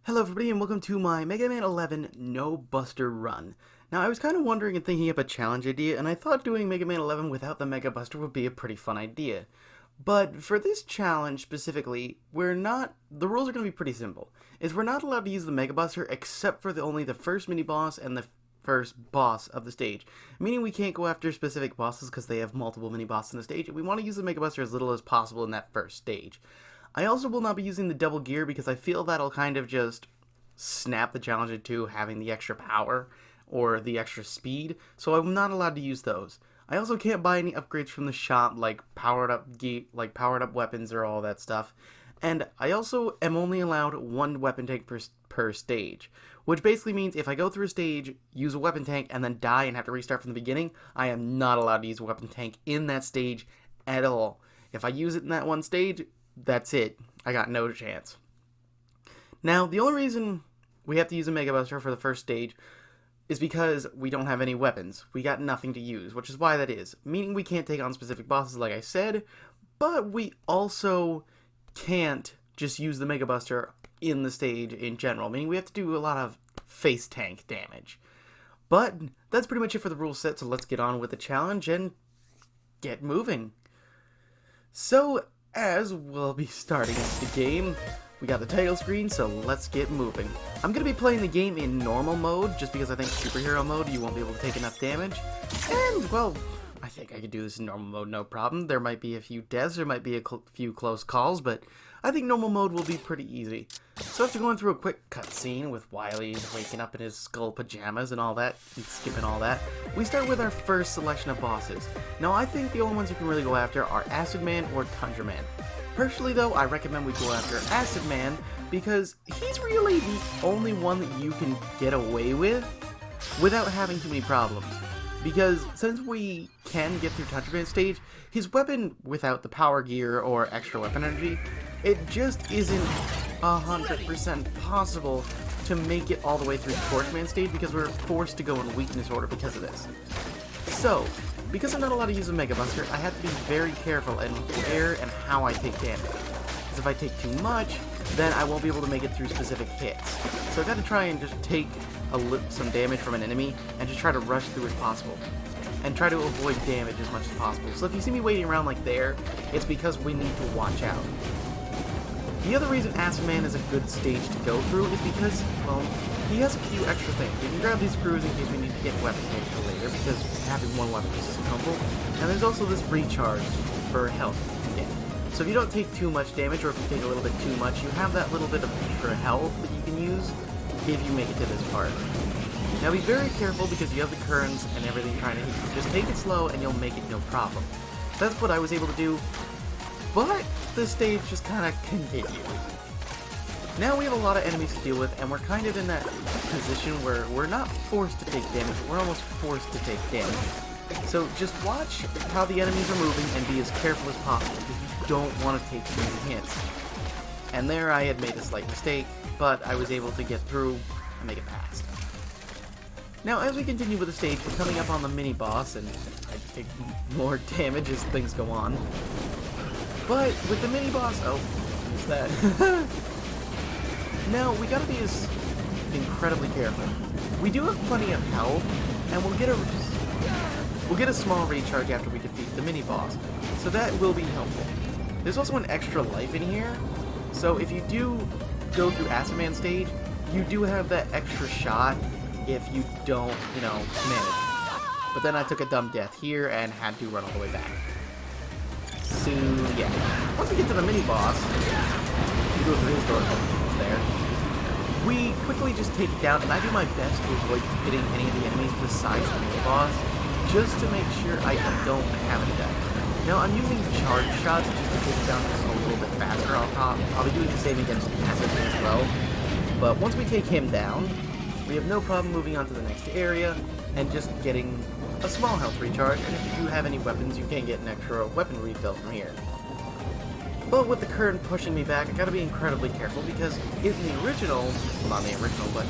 Hello everybody and welcome to my Mega Man 11 No Buster run. Now I was kind of wondering and thinking up a challenge idea, and I thought doing Mega Man 11 without the Mega Buster would be a pretty fun idea. But for this challenge specifically, the rules are going to be pretty simple. We're not allowed to use the Mega Buster except for only the first mini boss and the first boss of the stage. Meaning we can't go after specific bosses because they have multiple mini bosses in the stage, and we want to use the Mega Buster as little as possible in that first stage. I also will not be using the double gear because I feel that'll kind of just snap the challenge into having the extra power or the extra speed, so I'm not allowed to use those. I also can't buy any upgrades from the shop like powered up weapons or all that stuff. And I also am only allowed one weapon tank per stage, which basically means if I go through a stage, use a weapon tank, and then die and have to restart from the beginning, I am not allowed to use a weapon tank in that stage at all. If I use it in that one stage, that's it. I got no chance. Now, the only reason we have to use a Mega Buster for the first stage is because we don't have any weapons. We got nothing to use, which is why that is. Meaning we can't take on specific bosses like I said, but we also can't just use the Mega Buster in the stage in general. Meaning we have to do a lot of face tank damage. But that's pretty much it for the rule set, so let's get on with the challenge and get moving. So, as we'll be starting the game, we got the title screen, so let's get moving. I'm going to be playing the game in normal mode, just because I think superhero mode you won't be able to take enough damage. And, well, I think I could do this in normal mode, no problem. There might be a few deaths, there might be a few close calls, but I think normal mode will be pretty easy. So after going through a quick cutscene with Wiley waking up in his skull pajamas and all that, and skipping all that, we start with our first selection of bosses. Now I think the only ones you can really go after are Acid Man or Tundra Man. Personally though, I recommend we go after Acid Man because he's really the only one that you can get away with without having too many problems. Because since we can get through Tundra Man stage, his weapon without the power gear or extra weapon energy, it just isn't 100% possible to make it all the way through Torch Man stage because we're forced to go in weakness order because of this. So, because I'm not allowed to use a Mega Buster, I have to be very careful in where and how I take damage. Because if I take too much, then I won't be able to make it through specific hits. So I've got to try and just take some damage from an enemy and just try to rush through as possible. And try to avoid damage as much as possible. So if you see me waiting around like there, it's because we need to watch out. The other reason Acid Man is a good stage to go through is because, well, he has a few extra things. You can grab these screws in case we need to get weapons for later, because having one weapon is helpful. And there's also this recharge for health you can get. So if you don't take too much damage, or if you take a little bit too much, you have that little bit of extra health that you can use if you make it to this part. Now be very careful because you have the currents and everything trying to hit you. Just take it slow and you'll make it no problem. That's what I was able to do, but the stage just kind of continued. Now we have a lot of enemies to deal with, and we're kind of in that position where we're not forced to take damage, we're almost forced to take damage. So just watch how the enemies are moving and be as careful as possible, because you don't want to take too many hits. And there I had made a slight mistake, but I was able to get through and make it past. Now as we continue with the stage, we're coming up on the mini-boss, and I take more damage as things go on. But with the mini-boss, oh, what's that? Now, we gotta be incredibly careful. We do have plenty of health, and we'll get a small recharge after we defeat the mini-boss, so that will be helpful. There's also an extra life in here, so if you do go through Acid Man stage, you do have that extra shot if you don't, manage. But then I took a dumb death here and had to run all the way back. So, yeah. Once we get to the mini-boss, you go through his door, there. We quickly just take it down, and I do my best to avoid hitting any of the enemies besides the mini-boss, just to make sure I don't have any death. Now, I'm using charge shots just to take it down just a little bit faster on top. I'll be doing the same against Acid as well. But once we take him down, we have no problem moving on to the next area and just getting a small health recharge, and if you do have any weapons, you can get an extra weapon refill from here. But with the current pushing me back, I gotta be incredibly careful because in the original, well not the original, but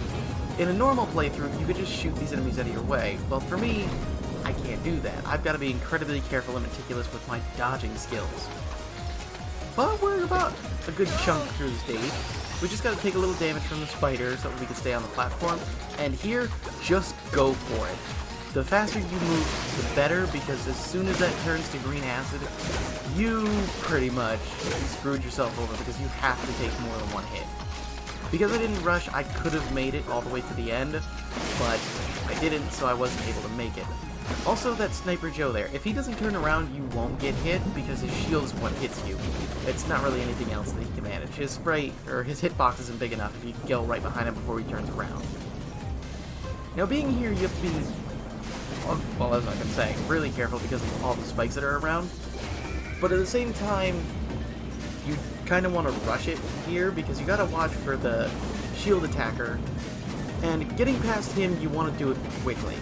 in a normal playthrough, you could just shoot these enemies out of your way. Well, for me, I can't do that. I've gotta be incredibly careful and meticulous with my dodging skills. but we're about a good chunk through the stage. We just gotta take a little damage from the spider so that we can stay on the platform, and here, just go for it. The faster you move, the better, because as soon as that turns to green acid, you pretty much screwed yourself over because you have to take more than one hit. Because I didn't rush, I could have made it all the way to the end, but I didn't, so I wasn't able to make it. Also, that Sniper Joe there, if he doesn't turn around, you won't get hit because his shield is what hits you. It's not really anything else that he can manage. His spray, or his hitbox isn't big enough if you can go right behind him before he turns around. Now, being here, you have to be, well, as I've been saying, really careful because of all the spikes that are around. But at the same time, you kind of want to rush it here because you gotta watch for the shield attacker, and getting past him, you want to do it quickly.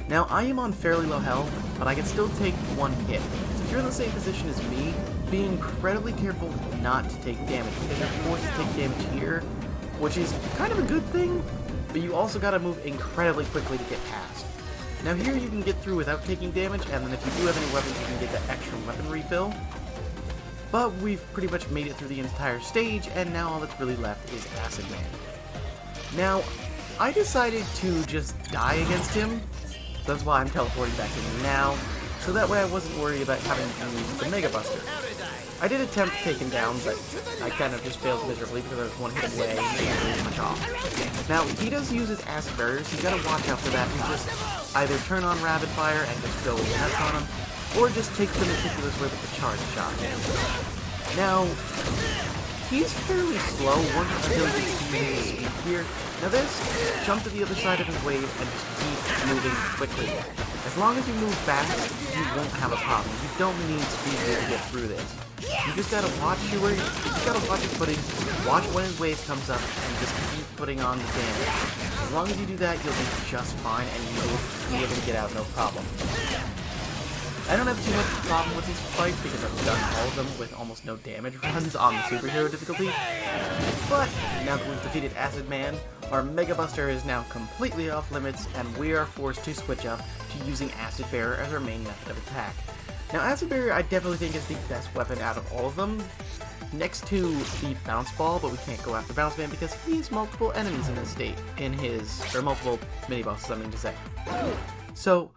Now, I am on fairly low health, but I can still take one hit. So if you're in the same position as me, be incredibly careful not to take damage, because you're forced to take damage here, which is kind of a good thing, but you also gotta move incredibly quickly to get past. Now here you can get through without taking damage, and then if you do have any weapons, you can get the extra weapon refill. But we've pretty much made it through the entire stage, and now all that's really left is Acid Man. Now, I decided to just die against him. That's why I'm teleporting back in now, so that way I wasn't worried about having to use the Mega Buster. I did attempt to take him down, but I kind of just failed miserably because I was one hit away and can't really much off. Now, he does use his acid barrier, so you gotta watch out for that and just either turn on Rapid Fire and just go nuts on him, or just take the meticulous way with the charge shot. Now, he's fairly slow once until he gets to his speed here. Now this, jump to the other side of his wave and just keep moving quickly. As long as you move fast, you won't have a problem. You don't need speed here to get through this. You just gotta watch your footing, watch when his wave comes up, and just keep putting on the damage. As long as you do that, you'll be just fine, and you will be able to get out no problem. I don't have too much problem with these fights because I've done all of them with almost no damage runs on the superhero difficulty. But now that we've defeated Acid Man, our Mega Buster is now completely off limits, and we are forced to switch up to using Acid Barrier as our main method of attack. Now, Acid Barrier I definitely think is the best weapon out of all of them, next to the Bounce Ball, but we can't go after Bounce Man because he has multiple enemies in his state, or multiple mini-bosses, I mean to say. So,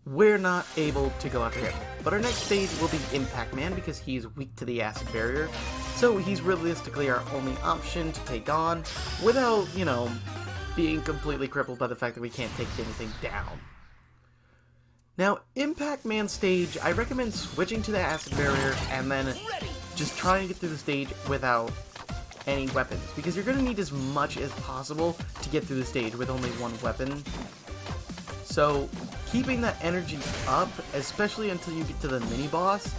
we're not able to go after him. But our next stage will be Impact Man because he's weak to the Acid Barrier, so he's realistically our only option to take on without, you know, being completely crippled by the fact that we can't take anything down. Now, Impact Man stage, I recommend switching to the Acid Barrier and then just trying to get through the stage without any weapons, because you're going to need as much as possible to get through the stage with only one weapon. So, keeping that energy up, especially until you get to the mini-boss,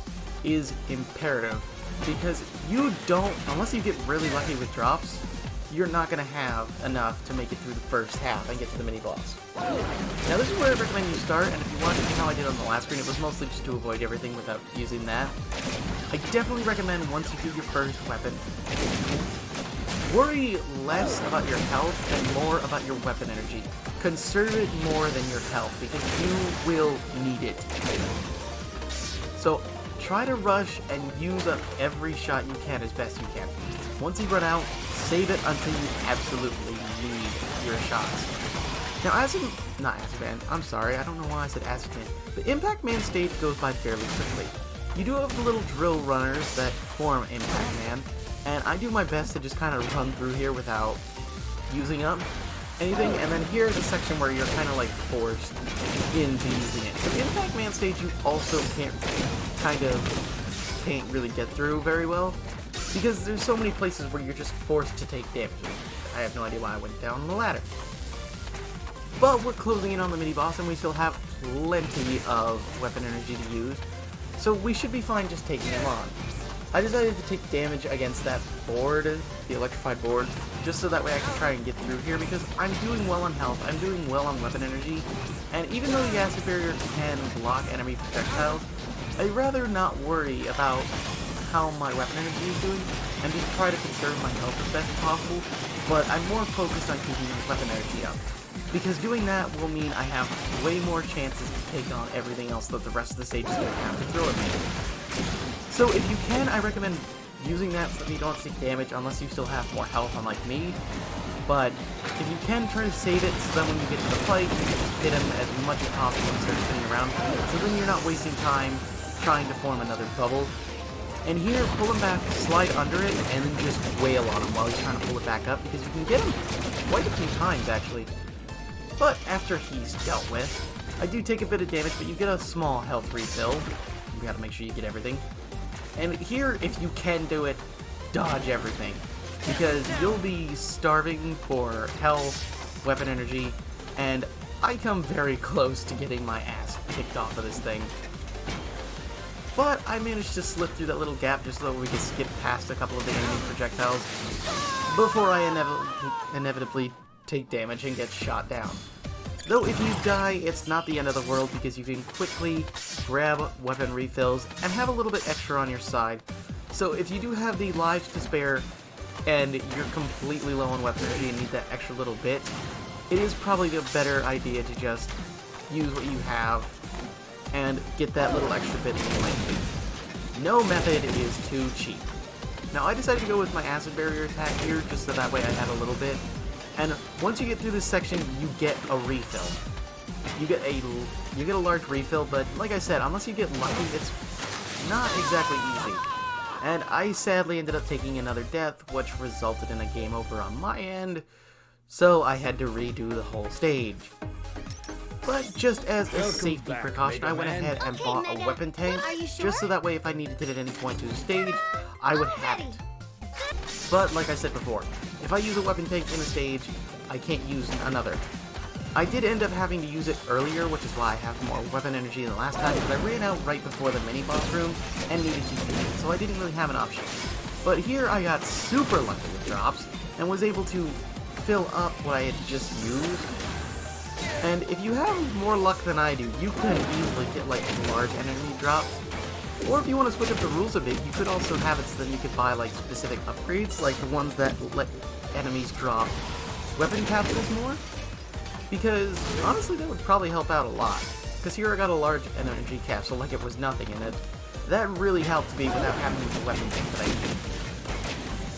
is imperative, because you don't, unless you get really lucky with drops, you're not going to have enough to make it through the first half and get to the mini-boss. Now this is where I recommend you start, and if you watched how I did on the last screen, it was mostly just to avoid everything without using that. I definitely recommend once you get your first weapon, worry less about your health and more about your weapon energy. Conserve it more than your health, because you will need it. So try to rush and use up every shot you can as best you can. Once you run out, save it until you absolutely need your shots. Now not Acid Man, I'm sorry, I don't know why I said Acid Man. The Impact Man stage goes by fairly quickly. You do have the little drill runners that form Impact Man, and I do my best to just kind of run through here without using up anything, and then here's a section where you're kind of like forced into using it. So Impact Man stage you also can't really get through very well, because there's so many places where you're just forced to take damage. I have no idea why I went down the ladder. But we're closing in on the mini-boss, and we still have plenty of weapon energy to use, so we should be fine just taking him on. I decided to take damage against that board, the electrified board, just so that way I can try and get through here, because I'm doing well on health, I'm doing well on weapon energy, and even though the Acid Barrier can block enemy projectiles, I'd rather not worry about how my weapon energy is doing, and just try to conserve my health as best as possible, but I'm more focused on keeping my weapon energy up, because doing that will mean I have way more chances to take on everything else that the rest of the stage is going to have to throw at me. So if you can, I recommend using that so that you don't take damage unless you still have more health, unlike me. But if you can, try to save it so that when you get to the fight, you can just hit him as much as possible and start spinning around. So then you're not wasting time trying to form another bubble. And here, pull him back, slide under it, and then just wail on him while he's trying to pull it back up, because you can get him quite a few times, actually. But after he's dealt with, I do take a bit of damage, but you get a small health refill. You gotta make sure you get everything. And here, if you can do it, dodge everything, because you'll be starving for health, weapon energy, and I come very close to getting my ass kicked off of this thing. But I managed to slip through that little gap just so that we could skip past a couple of the enemy projectiles before I inevitably take damage and get shot down. Though if you die, it's not the end of the world, because you can quickly grab weapon refills and have a little bit extra on your side. So if you do have the lives to spare and you're completely low on weapon energy and need that extra little bit, it is probably the better idea to just use what you have and get that little extra bit that you might need. No method is too cheap. Now I decided to go with my acid barrier attack here, just so that way I had a little bit. And once you get through this section, you get a refill. You get a large refill, but like I said, unless you get lucky, it's not exactly easy. And I sadly ended up taking another death, which resulted in a game over on my end, so I had to redo the whole stage. But just as a safety precaution, I went ahead and bought a weapon tank, just so that way if I needed it at any point through the stage, I would have it. But like I said before, if I use a weapon tank in a stage, I can't use another. I did end up having to use it earlier, which is why I have more weapon energy than last time, because I ran out right before the mini-boss room and needed to use it, so I didn't really have an option. But here I got super lucky with drops, and was able to fill up what I had just used. And if you have more luck than I do, you could easily get like large enemy drops. Or if you want to switch up the rules a bit, you could also have it so that you could buy like specific upgrades, like the ones that let enemies drop weapon capsules more. Because honestly, that would probably help out a lot. Because here I got a large energy capsule like it was nothing in it. That really helped me without having the weapon tank that I needed.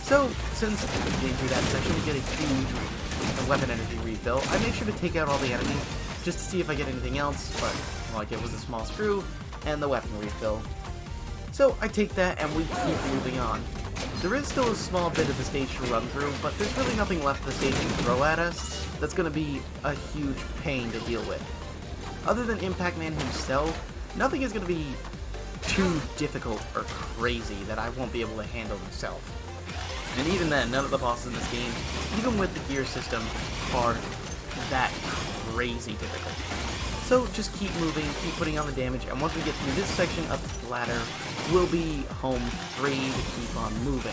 So, since getting through that section, we get a huge weapon energy refill. I make sure to take out all the enemies just to see if I get anything else, but like it was a small screw and the weapon refill. So I take that and we keep moving on. There is still a small bit of the stage to run through, but there's really nothing left of the stage to throw at us that's going to be a huge pain to deal with. Other than Impact Man himself, nothing is going to be too difficult or crazy that I won't be able to handle myself. And even then, none of the bosses in this game, even with the gear system, are that crazy difficult. So just keep moving, keep putting on the damage, and once we get through this section up the ladder, we'll be home free to keep on moving.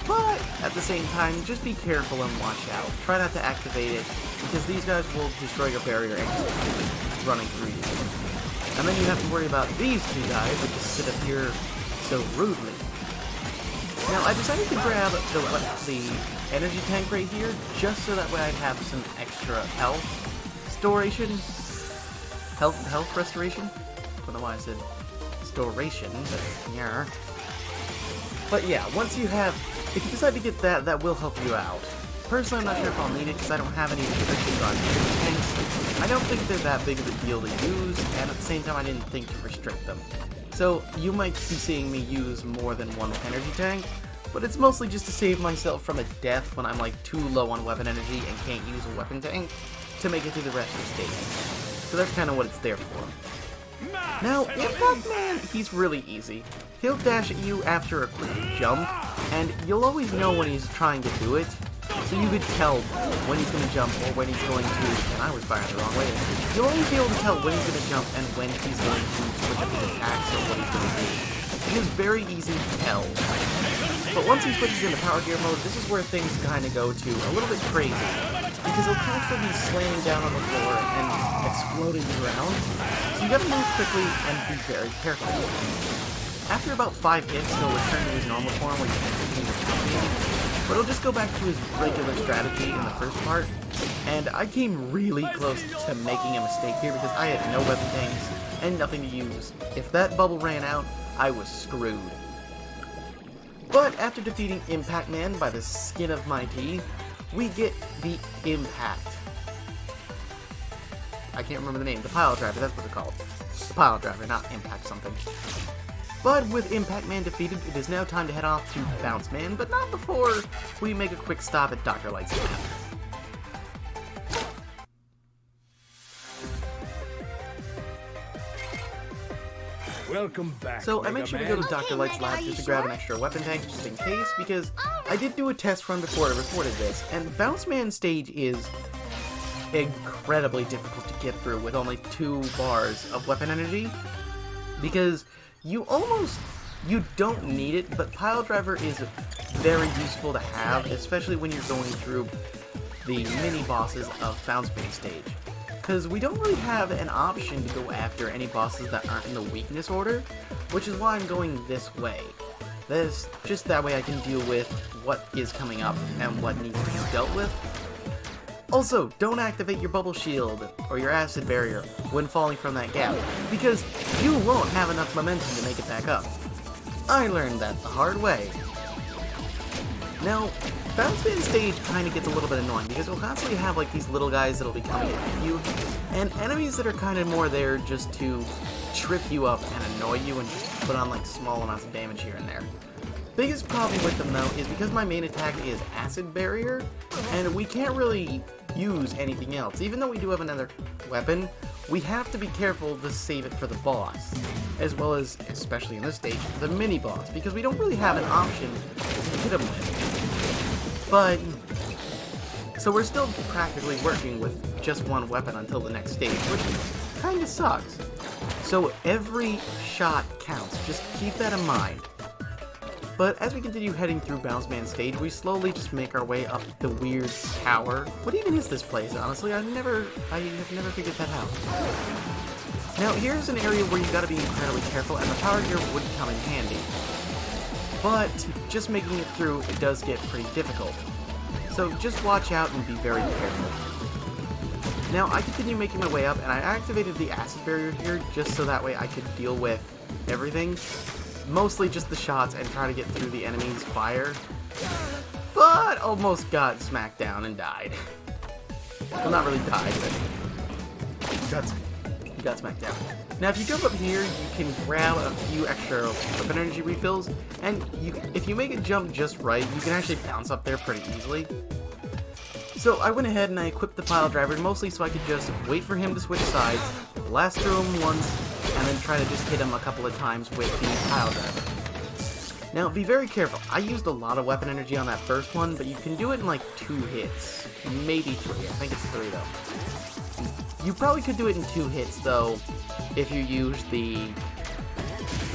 But at the same time, just be careful and watch out. Try not to activate it, because these guys will destroy your barrier instantly, running through you. And then you have to worry about these two guys that just sit up here so rudely. Now, I decided to grab the energy tank right here, just so that way I'd have some extra health restoration. Health restoration? I don't know why I said restoration, but yeah. But yeah, once you have, if you decide to get that, that will help you out. Personally, I'm not sure if I'll need it because I don't have any restrictions on energy tanks. I don't think they're that big of a deal to use, and at the same time I didn't think to restrict them. So you might be seeing me use more than one energy tank, but it's mostly just to save myself from a death when I'm like too low on weapon energy and can't use a weapon tank to make it through the rest of the stage. So that's kind of what it's there for. Now, Impact Man, he's really easy. He'll dash at you after a quick jump, and you'll always know when he's trying to do it. So you could tell when he's going to jump or when he's going to, and I was firing the wrong way. You'll always be able to tell when he's going to jump and when he's going to switch up his attacks or what he's going to do. It is very easy to tell. But once he switches into power gear mode, this is where things kind of go to a little bit crazy. Because he'll constantly be slamming down on the floor and exploding the ground. So you gotta move quickly and be very careful. After about 5 hits, he'll return to his normal form where you can continue to but he'll just go back to his regular strategy in the first part, And I came really close to making a mistake here because I had no weapon tanks and nothing to use. If that bubble ran out, I was screwed. But after defeating Impact Man by the skin of my teeth, we get the Impact. I can't remember the name. The Pile Driver, that's what it's called. The Pile Driver, not Impact something. But with Impact Man defeated, it is now time to head off to Bounce Man, but not before we make a quick stop at Dr. Light's lab. Welcome back. So I made sure to go to Dr. Light's lab just to grab an extra weapon tank just in case, because I did do a test run before I recorded this, and Bounce Man stage is incredibly difficult to get through with only 2 bars of weapon energy, because you don't need it, but Pile Driver is very useful to have, especially when you're going through the mini bosses of Bounce Man stage. Because we don't really have an option to go after any bosses that aren't in the weakness order, which is why I'm going this way. Just that way I can deal with what is coming up and what needs to be dealt with. Also, don't activate your bubble shield or your acid barrier when falling from that gap, because you won't have enough momentum to make it back up. I learned that the hard way. Now, Bounce Man stage kind of gets a little bit annoying because we'll constantly have like these little guys that'll be coming at you, and enemies that are kind of more there just to trip you up and annoy you and just put on like small amounts of damage here and there. Biggest problem with them though is because my main attack is acid barrier, and we can't really use anything else. Even though we do have another weapon, we have to be careful to save it for the boss, as well as, especially in this stage, the mini boss, because we don't really have an option to hit him with. But, so we're still practically working with just one weapon until the next stage, which kinda sucks. So every shot counts, just keep that in mind. But as we continue heading through Bounce Man stage, we slowly just make our way up the weird tower. What even is this place, honestly? I have never figured that out. Now, here's an area where you gotta be incredibly careful, and the power gear would come in handy. But just making it through, it does get pretty difficult. So just watch out and be very careful. Now, I continue making my way up, and I activated the acid barrier here just so that way I could deal with everything. Mostly just the shots and try to get through the enemy's fire. But almost got smacked down and died. Well, not really died, but got smacked down. Now, if you jump up here, you can grab a few extra weapon energy refills, and if you make it jump just right, you can actually bounce up there pretty easily. So I went ahead and I equipped the Pile Driver, mostly so I could just wait for him to switch sides, blast through him once, and then try to just hit him a couple of times with the Pile Driver. Now, be very careful. I used a lot of weapon energy on that first one, but you can do it in like 2 hits. Maybe 3. I think it's 3 though. You probably could do it in 2 hits though, if you use the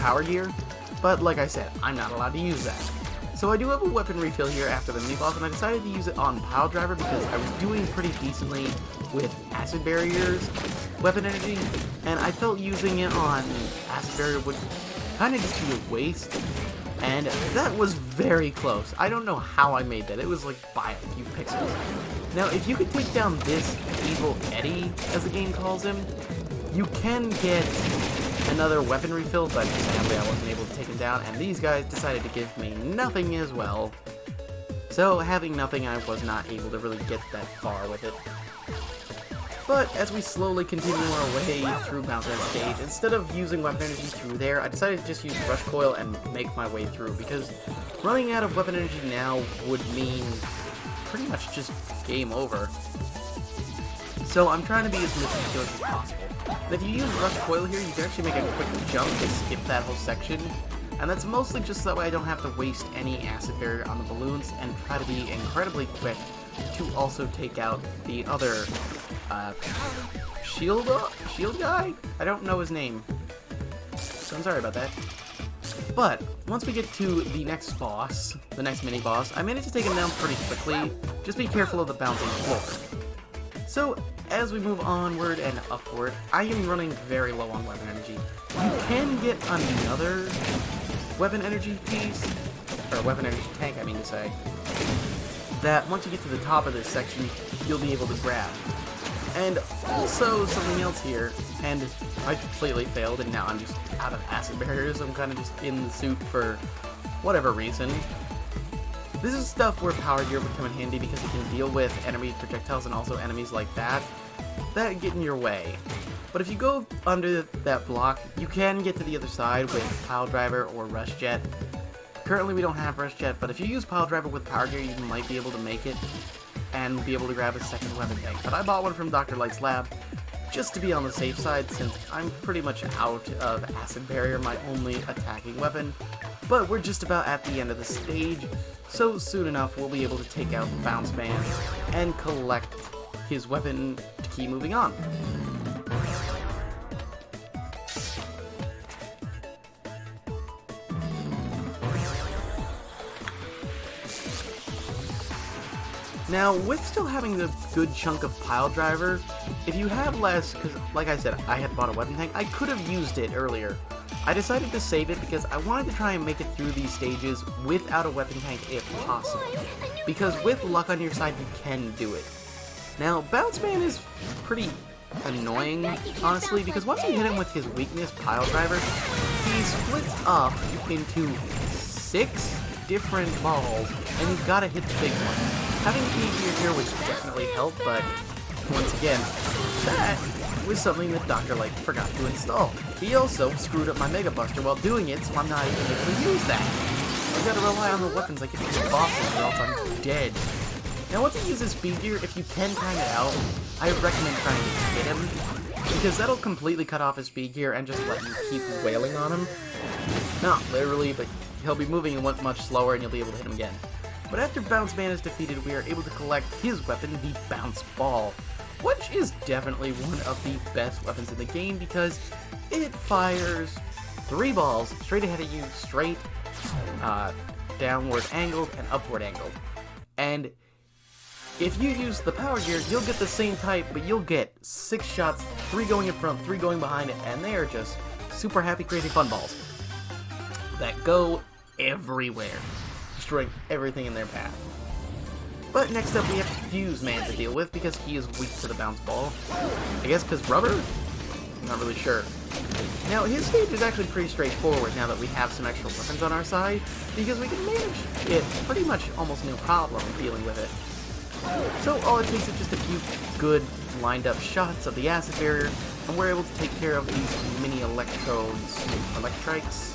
power gear, but like I said, I'm not allowed to use that. So I do have a weapon refill here after the mini-boss, and I decided to use it on Pile Driver because I was doing pretty decently with acid barriers, weapon energy, and I felt using it on acid barrier would kind of just be a waste, and that was very close. I don't know how I made that. It was like by a few pixels. Now, if you could take down this Evil Eddie, as the game calls him, you can get another weapon refill, but sadly I wasn't able to take him down, and these guys decided to give me nothing as well. So, having nothing, I was not able to really get that far with it. But as we slowly continue our way through Bounce Man stage, instead of using weapon energy through there, I decided to just use Rush Coil and make my way through, because running out of weapon energy now would mean pretty much just game over. So I'm trying to be as meticulous as possible. And if you use Rush Coil here, you can actually make a quick jump to skip that whole section. And that's mostly just so that way I don't have to waste any acid barrier on the balloons and try to be incredibly quick to also take out the other shield guy? I don't know his name, so I'm sorry about that. But once we get to the next boss, the next mini boss, I managed to take him down pretty quickly. Just be careful of the bouncing floor. So as we move onward and upward, I am running very low on weapon energy. You can get another weapon energy piece, or weapon energy tank, I mean to say. that once you get to the top of this section, you'll be able to grab. And also something else here, and I completely failed, and now I'm just out of acid barriers. I'm kind of just in the suit for whatever reason. This is stuff where power gear would come in handy because it can deal with enemy projectiles and also enemies like that get in your way. But if you go under that block, you can get to the other side with Pile Driver or Rush Jet. Currently we don't have Rush Jet, but if you use Pile Driver with power gear, you might be able to make it and be able to grab a second weapon tank. But I bought one from Dr. Light's lab just to be on the safe side, since I'm pretty much out of acid barrier, my only attacking weapon. But we're just about at the end of the stage, so soon enough we'll be able to take out Bounce Man and collect his weapon to keep moving on. Now, with still having a good chunk of Pile Driver, if you have less, because like I said, I had bought a weapon tank, I could have used it earlier. I decided to save it because I wanted to try and make it through these stages without a weapon tank if possible. Because with luck on your side, you can do it. Now, Bounce Man is pretty annoying, honestly, because once you hit him with his weakness, Pile Driver, he splits up into 6 different balls, and you've got to hit the big one. Having P here would definitely help, but once again, that was something that Dr. Light forgot to install. He also screwed up my Mega Buster while doing it, so I'm not even able to use that. I've got to rely on the weapons I get from the bosses, or else I'm dead. Now, once he uses speed gear, if you can time it out, I recommend trying to hit him, because that'll completely cut off his speed gear and just let you keep wailing on him. Not literally, but he'll be moving much slower and you'll be able to hit him again. But after Bounce Man is defeated, we are able to collect his weapon, the Bounce Ball, which is definitely one of the best weapons in the game because it fires 3 balls straight ahead of you, straight, downward angled, and upward angled. And if you use the power gear, you'll get the same type, but you'll get 6 shots, 3 going in front, 3 going behind it, and they are just super happy, crazy fun balls that go everywhere, destroying everything in their path. But next up we have Fuse Man to deal with because he is weak to the bounce ball. I guess because rubber? I'm not really sure. Now his stage is actually pretty straightforward now that we have some extra weapons on our side, because we can manage it pretty much almost no problem dealing with it. So all it takes is just a few good lined up shots of the acid barrier, and we're able to take care of these mini electrics.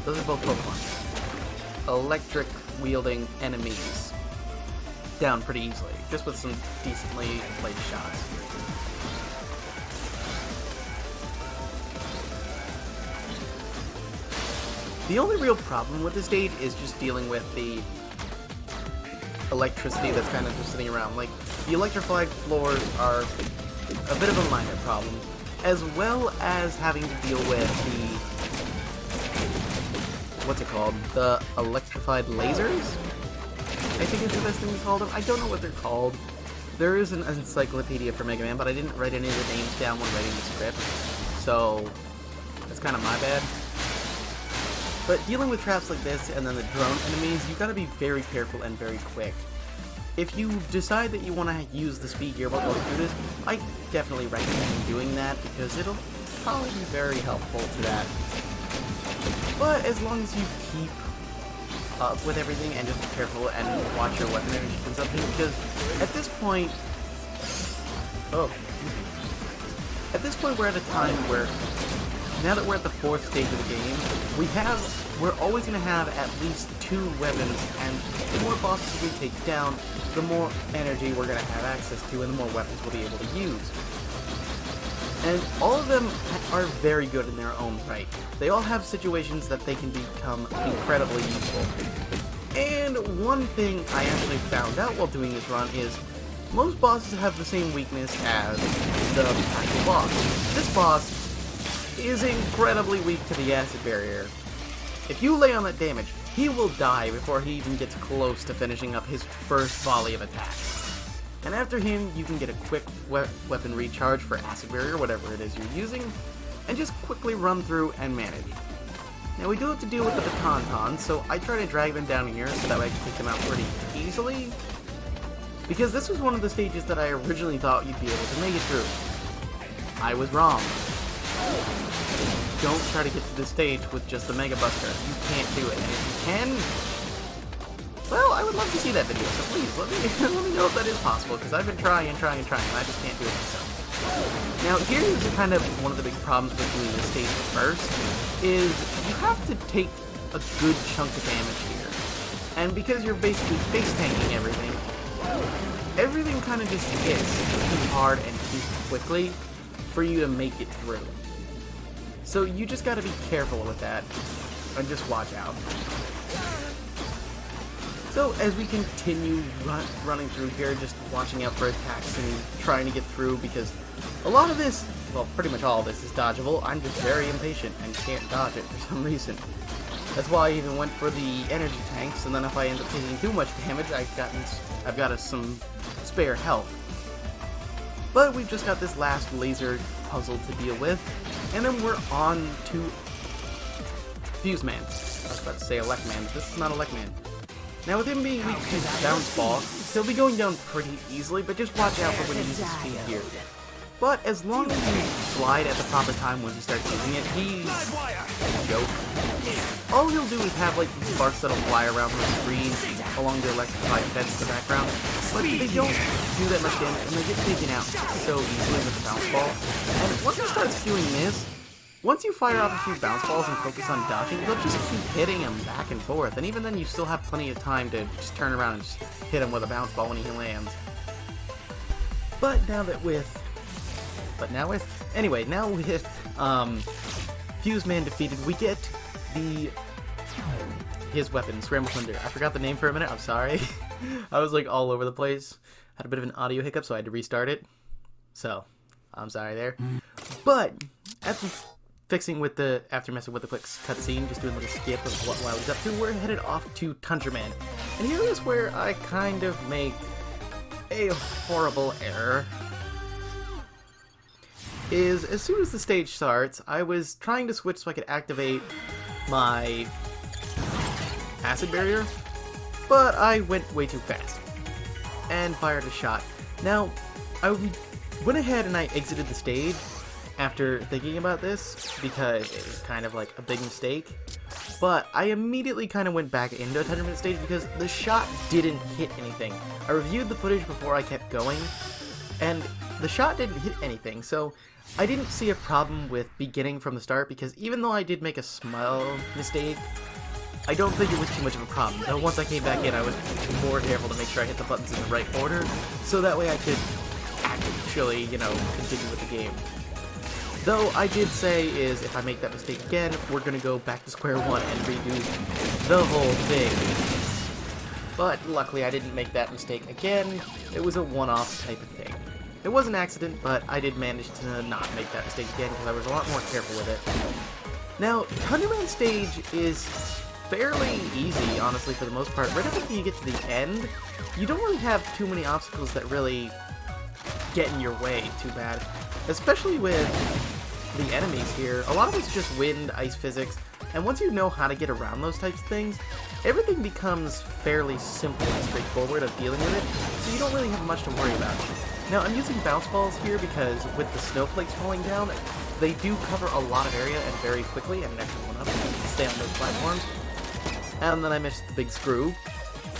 Those are both Pokemon. Electric wielding enemies down pretty easily, just with some decently played shots. The only real problem with this stage is just dealing with the electricity that's kind of just sitting around. Like, the electrified floors are a bit of a minor problem, as well as having to deal with the, what's it called? The electrified lasers? I think is the best thing to call them. I don't know what they're called. There is an encyclopedia for Megaman, but I didn't write any of the names down when writing the script, so that's kind of my bad. But dealing with traps like this and then the drone enemies, you've got to be very careful and very quick. If you decide that you want to use the speed gear while going through this, I definitely recommend doing that because it'll probably be very helpful to that. But as long as you keep up with everything and just be careful and watch your weapon energy consumption, because at this point, we're at a time where, now that we're at the 4th stage of the game, we're always going to have at least 2 weapons, and the more bosses we take down, the more energy we're going to have access to, and the more weapons we'll be able to use. And all of them are very good in their own right. They all have situations that they can become incredibly useful. And one thing I actually found out while doing this run is most bosses have the same weakness as the actual boss. This boss is incredibly weak to the acid barrier. If you lay on that damage, he will die before he even gets close to finishing up his first volley of attacks. And after him, you can get a quick weapon recharge for acid barrier, whatever it is you're using, and just quickly run through and manage. Now we do have to deal with the Baton, so I try to drag them down here so that way I can take them out pretty easily. because this was one of the stages that I originally thought you'd be able to make it through. I was wrong. Don't try to get to this stage with just the Mega Buster. You can't do it. And if you can, well, I would love to see that video. So please, let me know if that is possible, because I've been trying, and I just can't do it myself. Now, here's kind of one of the big problems with doing this stage first, is you have to take a good chunk of damage here. And because you're basically face tanking everything kind of just hits too hard and too quickly for you to make it through. So you just gotta be careful with that, and just watch out. So as we continue running through here, just watching out for attacks and trying to get through, because a lot of this, well, pretty much all of this is dodgeable. I'm just very impatient and can't dodge it for some reason. That's why I even went for the energy tanks, and then if I end up taking too much damage, I've got some spare health. But we've just got this last laser puzzle to deal with, and then we're on to Fuse Man. I was about to say Elect Man, but this is not Elect Man. Now with him being weak to bounce ball, he'll be going down pretty easily, but just watch out for when he uses speed here. But as long as you slide at the proper time when you start using it, he's a joke. All he'll do is have like these sparks that'll fly around the screen along the electrified fence in the background, but they don't do that much damage, and they get taken out so easily with the bounce ball. And once you start skewing this, once you fire off a few bounce balls and focus on dodging, they'll just keep hitting him back and forth, and even then you still have plenty of time to just turn around and just hit him with a bounce ball when he lands. Now with Fuse Man defeated, we get his weapon, Scramble Thunder. I forgot the name for a minute, I'm sorry. I was like all over the place. Had a bit of an audio hiccup, so I had to restart it. So, I'm sorry there. But, after messing with the quick cutscene, just doing a little skip of what Wily's up to, we're headed off to Tundra Man. And here is where I kind of make a horrible error. Is as soon as the stage starts, I was trying to switch so I could activate my acid barrier, but I went way too fast and fired a shot. Now, I went ahead and I exited the stage after thinking about this because it was kind of like a big mistake, but I immediately kind of went back into a 10-minute stage because the shot didn't hit anything. I reviewed the footage before I kept going, and the shot didn't hit anything, so I didn't see a problem with beginning from the start, because even though I did make a small mistake, I don't think it was too much of a problem. Though once I came back in, I was more careful to make sure I hit the buttons in the right order, so that way I could actually, continue with the game. Though I did say is, if I make that mistake again, we're gonna go back to square one and redo the whole thing. But luckily I didn't make that mistake again. It was a one-off type of thing. It was an accident, but I did manage to not make that mistake again because I was a lot more careful with it. Now, Honeymoon Man stage is fairly easy, honestly, for the most part. Right up until you get to the end, you don't really have too many obstacles that really get in your way too bad. Especially with the enemies here. A lot of it's just wind, ice physics, and once you know how to get around those types of things, everything becomes fairly simple and straightforward of dealing with it, so you don't really have much to worry about. Now, I'm using bounce balls here because with the snowflakes falling down, they do cover a lot of area and very quickly, and an extra one up so you can stay on those platforms. And then I missed the big screw.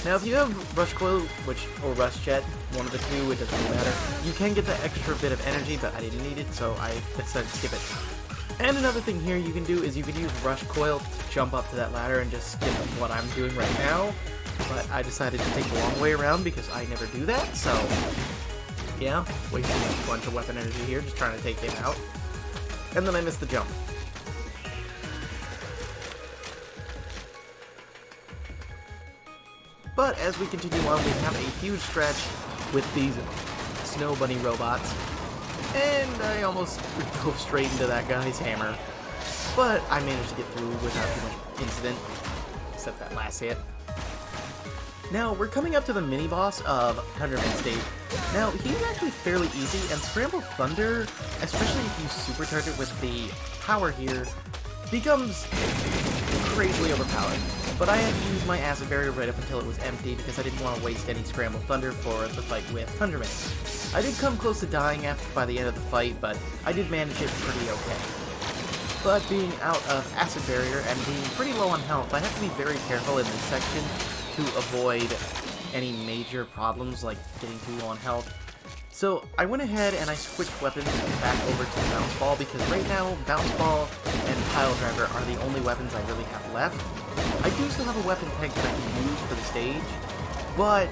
Now, if you have Rush Coil, or Rush Jet, one of the two, it doesn't really matter, you can get that extra bit of energy, but I didn't need it, so I decided to skip it. And another thing here you can do is you can use Rush Coil to jump up to that ladder and just skip what I'm doing right now, but I decided to take the long way around because I never do that, so yeah, wasting a bunch of weapon energy here, just trying to take him out. And then I missed the jump. But as we continue on, we have a huge stretch with these snow bunny robots. And I almost dove straight into that guy's hammer. But I managed to get through without too much incident, except that last hit. Now, we're coming up to the mini-boss of Tundra Man stage. Now, he's actually fairly easy, and Scramble Thunder, especially if you supercharge it with the power here, becomes crazily overpowered. but I had to use my acid barrier right up until it was empty because I didn't want to waste any Scramble Thunder for the fight with Thunderman. I did come close to dying by the end of the fight, but I did manage it pretty okay. But being out of acid barrier and being pretty low on health, I have to be very careful in this section to avoid any major problems like getting too low on health. So I went ahead and I switched weapons back over to Bounce Ball because right now Bounce Ball and Pile Driver are the only weapons I really have left. I do still have a weapon tank that I can use for the stage, but,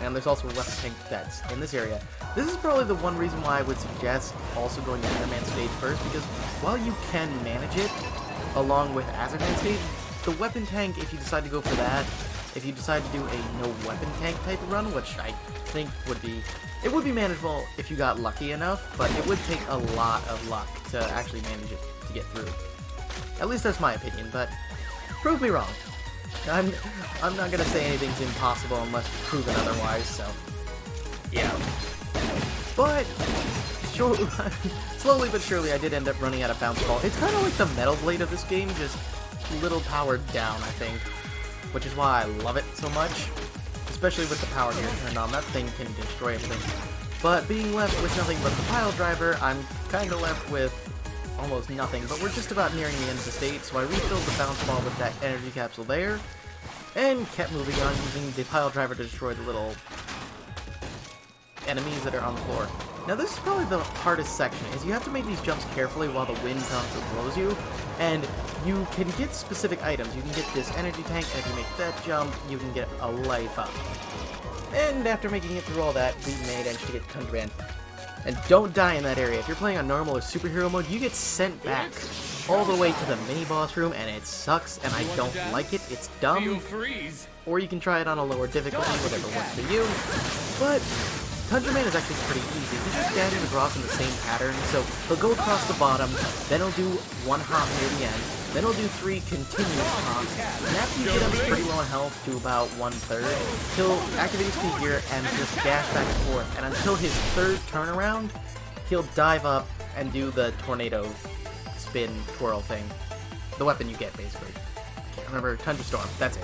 and there's also a weapon tank that's in this area. This is probably the one reason why I would suggest also going to Enderman stage first, because while you can manage it along with Azurman stage, the weapon tank, if you decide to go for that, if you decide to do a no weapon tank type of run, which I think would be, it would be manageable if you got lucky enough, but it would take a lot of luck to actually manage it to get through. At least that's my opinion, but prove me wrong. I'm not gonna say anything's impossible unless proven otherwise, so yeah. But slowly but surely I did end up running out of Bounce Ball. It's kind of like the Metal Blade of this game, just little powered down, I think, which is why I love it so much. Especially with the power gear turned on, that thing can destroy everything. But being left with nothing but the Pile Driver, I'm kind of left with almost nothing. But we're just about nearing the end of the stage, so I refilled the Bounce Ball with that energy capsule there, and kept moving on using the Pile Driver to destroy the little enemies that are on the floor. Now this is probably the hardest section, is you have to make these jumps carefully while the wind comes and blows you, and you can get specific items. You can get this energy tank, and if you make that jump, you can get a life up. And after making it through all that, we managed to get Thunderman. And don't die in that area. If you're playing on normal or superhero mode, you get sent back all the way to the mini-boss room, and it sucks, and I don't like it. It's dumb. Or you can try it on a lower difficulty, whatever works for you. But Thunderman is actually pretty easy. He's just standing across in the same pattern, so he'll go across the bottom, then he'll do one hop near the end, then he'll do 3 continuous hops, and after you get him pretty low on health to about 1/3, he'll activate his figure and just dash back and forth, and until his 3rd turnaround, he'll dive up and do the tornado spin twirl thing. The weapon you get, basically. I can't remember. Thunderstorm, that's it.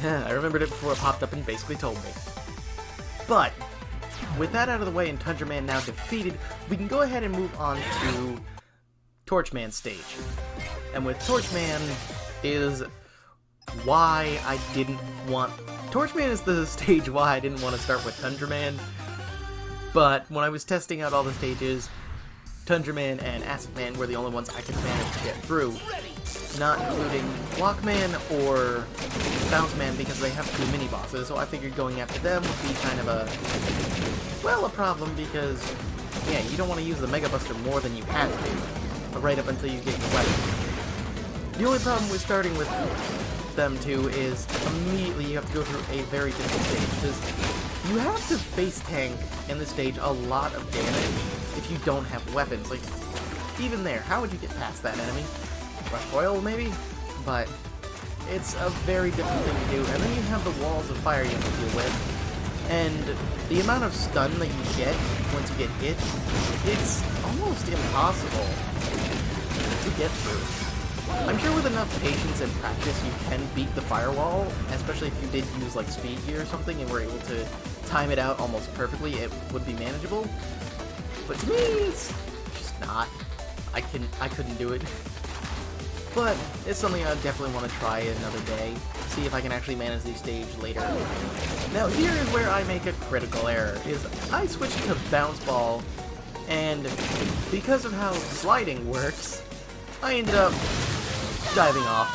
I remembered it before it popped up and basically told me. But, with that out of the way and Thunderman now defeated, we can go ahead and move on to Torchman's stage. And with Torchman is why I didn't want... Torchman is the stage why I didn't want to start with Thunderman. But when I was testing out all the stages, Thunderman and Acid Man were the only ones I could manage to get through. Not including Blockman or Bounce Man because they have 2 mini-bosses, so I figured going after them would be kind of a, well, a problem because, yeah, you don't want to use the Mega Buster more than you have to, right up until you get your weapon. The only problem with starting with them 2 is immediately you have to go through a very difficult stage, because you have to face tank in this stage a lot of damage if you don't have weapons. Like, even there, how would you get past that enemy? Rush Oil, maybe? But it's a very difficult thing to do, and then you have the walls of fire you have to deal with, and the amount of stun that you get once you get hit, it's almost impossible to get through. I'm sure with enough patience and practice you can beat the firewall, especially if you did use like speed gear or something and were able to time it out almost perfectly, it would be manageable. But to me, it's just not. I couldn't do it. But it's something I definitely want to try another day, see if I can actually manage the stage later. Now here is where I make a critical error, is I switched to Bounce Ball, and because of how sliding works, I ended up diving off.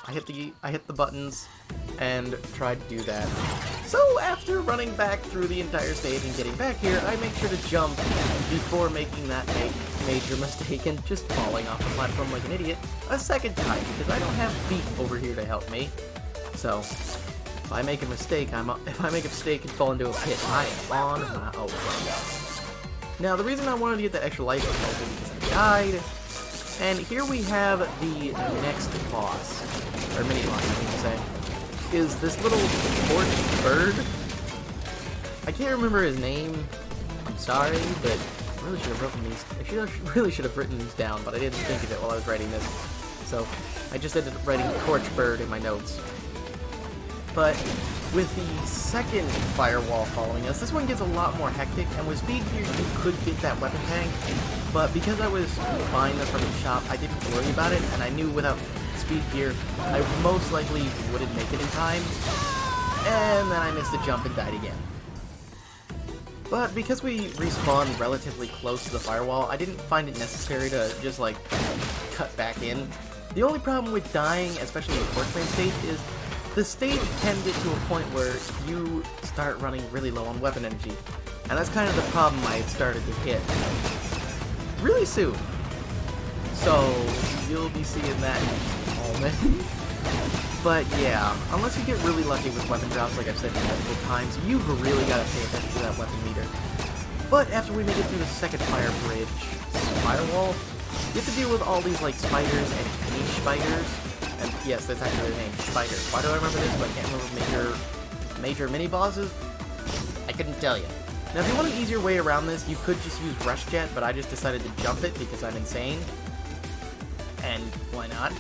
I hit the buttons and tried to do that. So after running back through the entire stage and getting back here, I make sure to jump before making that major mistake and just falling off the platform like an idiot a second time, because I don't have feet over here to help me. So if I make a mistake, and fall into a pit, I am on my own. Now the reason I wanted to get that extra life was also because I died. And here we have the next boss, or mini boss, I mean to say, is this little torch bird. I can't remember his name. I'm sorry, but I really should have written these. Really should have written these down, but I didn't think of it while I was writing this. so I just ended up writing Torchbird in my notes. But with the second firewall following us, this one gets a lot more hectic, and with Speed Gear you could get that weapon tank, but because I was buying them from the shop, I didn't worry about it, and I knew without Speed Gear I most likely wouldn't make it in time, and then I missed a jump and died again. But because we respawned relatively close to the firewall, I didn't find it necessary to just like cut back in. The only problem with dying, especially in the Torchman stage, is the stage can get to a point where you start running really low on weapon energy. And that's kind of the problem I had started to hit really soon. So you'll be seeing that in just a moment. But yeah, unless you get really lucky with weapon drops, like I've said multiple times, you've really got to pay attention to that weapon meter. But after we make it through the second fire bridge firewall, you have to deal with all these like spiders and mini spiders. And yes, that's actually their name, spiders. Why do I remember this, but I can't remember major mini bosses? I couldn't tell you. Now, if you want an easier way around this, you could just use Rush Jet, but I just decided to jump it because I'm insane. And why not?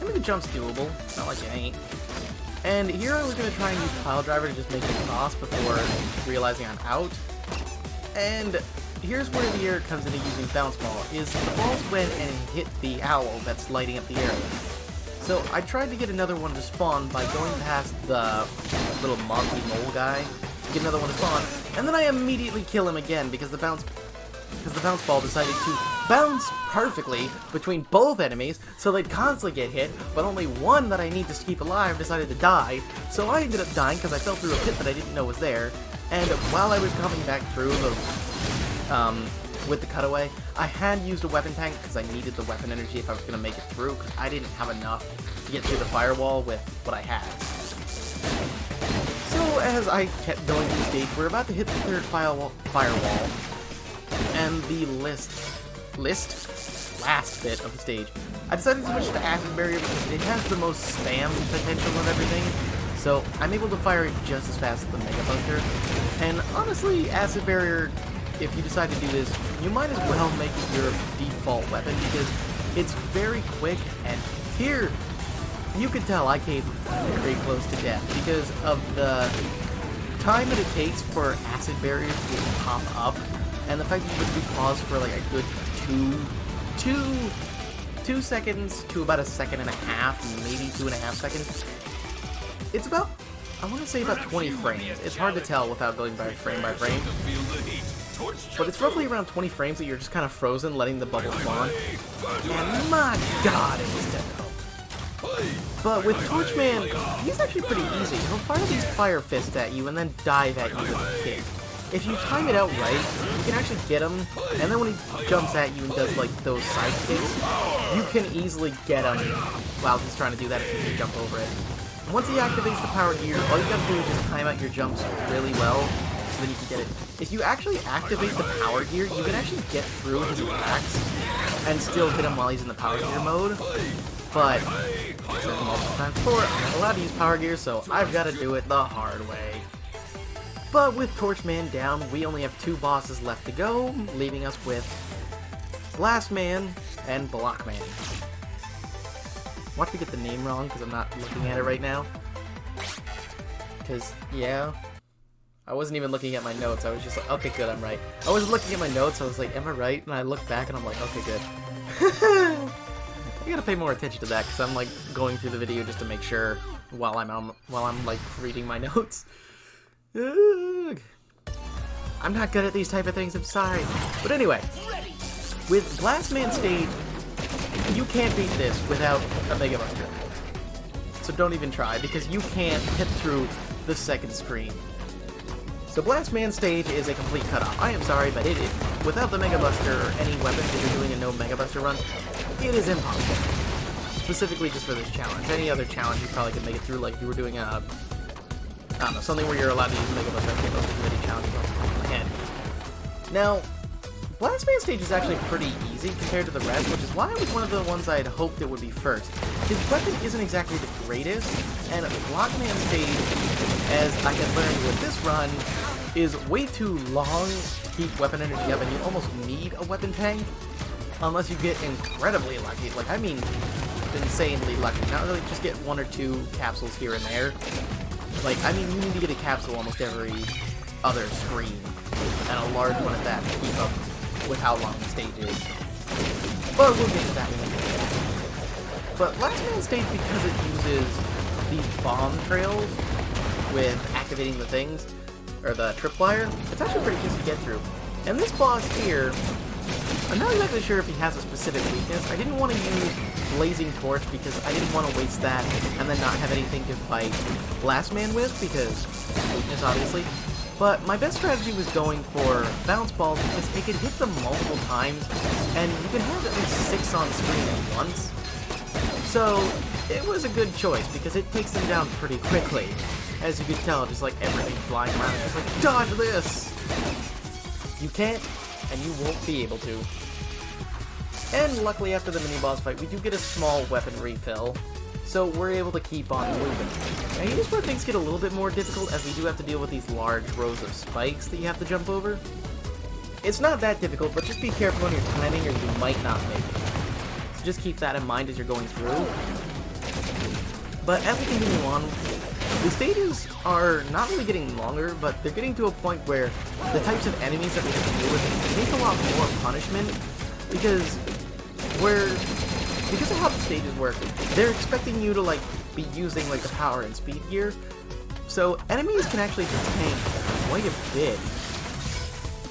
I mean, the jump's doable. It's not like it ain't. And here I was going to try and use Pile Driver to just make it cross before realizing I'm out. And here's where the error comes into using Bounce Ball, is the balls went and hit the owl that's lighting up the area. So I tried to get another one to spawn by going past the little monkey mole guy to get another one to spawn, and then I immediately kill him again because the bounce ball decided to bounce perfectly between both enemies, so they'd constantly get hit, but only one that I need to keep alive decided to die, so I ended up dying because I fell through a pit that I didn't know was there, and while I was coming back through with the cutaway, I had used a weapon tank because I needed the weapon energy if I was going to make it through, because I didn't have enough to get through the firewall with what I had. So as I kept going through the stage, we're about to hit the third firewall, and the last bit of the stage. I decided to switch to Acid Barrier because it has the most spam potential of everything, so I'm able to fire it just as fast as the Mega Buster, and honestly, Acid Barrier, if you decide to do this, you might as well make it your default weapon because it's very quick, and here, you can tell I came very close to death because of the time that it takes for Acid Barriers to pop up, and the fact that you would pause for like a good two seconds to about a second and a half, maybe 2.5 seconds. It's about, I want to say about 20 frames. It's hard to tell without going by frame, but it's roughly around 20 frames that you're just kind of frozen, letting the bubble spawn. And my god, it was difficult. But with Torchman, he's actually pretty easy. He'll fire these fire fists at you and then dive at you with a kick. If you time it out right, you can actually get him, and then when he jumps at you and does like those side kicks, you can easily get him while he's trying to do that if you can jump over it. Once he activates the power gear, all you gotta do is just time out your jumps really well, so then you can get it. If you actually activate the power gear, you can actually get through his attacks and still hit him while he's in the power gear mode. But, I've said multiple times before, I'm not allowed to use power gear, so I've got to do it the hard way. But with Torchman down, we only have 2 bosses left to go, leaving us with Blast Man and Blockman. Watch me get the name wrong, because I'm not looking at it right now. Because, yeah, I wasn't even looking at my notes, I was just like, okay, good, I'm right. I was looking at my notes, I was like, am I right? And I looked back and I'm like, okay, good. I gotta pay more attention to that, because I'm like going through the video just to make sure while I'm like reading my notes. Ugh. I'm not good at these type of things, I'm sorry. But anyway, with Blastman stage, you can't beat this without a Mega Buster. So don't even try, because you can't hit through the second screen. So Blastman stage is a complete cutoff. I am sorry, but it is. Without the Mega Buster or any weapons, if you're doing a no Mega Buster run, it is impossible. Specifically just for this challenge. Any other challenge you probably could make it through, like if you were doing a, I don't know, something where you're allowed to use Mega Buster. I can't remember any challenge off the top of my head. Now, Blastman stage is actually pretty easy compared to the rest, which is why it was one of the ones I had hoped it would be first. His weapon isn't exactly the greatest, and Blockman stage, as I had learned with this run, is way too long to keep weapon energy up, and you almost need a weapon tank, unless you get incredibly lucky. Like, I mean, insanely lucky. Not really just get 1 or 2 capsules here and there. Like, I mean, you need to get a capsule almost every other screen, and a large one at that to keep up with how long the stage is. But we'll get to that in a minute. But Last Man stage, because it uses these bomb trails with activating the things, or the tripwire, it's actually pretty easy to get through. And this boss here, I'm not exactly sure if he has a specific weakness. I didn't want to use Blazing Torch because I didn't want to waste that and then not have anything to fight Last Man with, because weakness, obviously. But my best strategy was going for Bounce Balls because it can hit them multiple times, and you can have at least 6 on screen at once. So it was a good choice because it takes them down pretty quickly. As you can tell, just like everything flying around, it's like, dodge this! You can't, and you won't be able to. And luckily after the mini-boss fight, we do get a small weapon refill, so we're able to keep on moving. Now here's where things get a little bit more difficult, as we do have to deal with these large rows of spikes that you have to jump over. It's not that difficult, but just be careful on your timing or you might not make it. So just keep that in mind as you're going through. But as we continue on, the stages are not really getting longer, but they're getting to a point where the types of enemies that we have to deal with take a lot more punishment, because of how the stages work, they're expecting you to like be using like the power and speed gear, so enemies can actually tank quite a bit.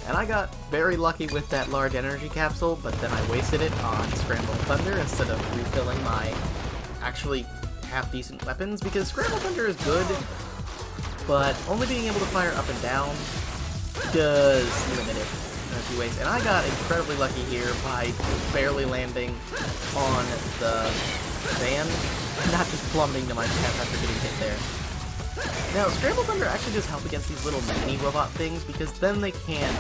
And I got very lucky with that large energy capsule, but then I wasted it on Scramble Thunder instead of refilling my actually half-decent weapons, because Scramble Thunder is good, but only being able to fire up and down does limit it in a few ways. And I got incredibly lucky here by barely landing on the van, not just plummeting to my death after getting hit there. Now, Scramble Thunder actually does help against these little mini robot things, because then they can't,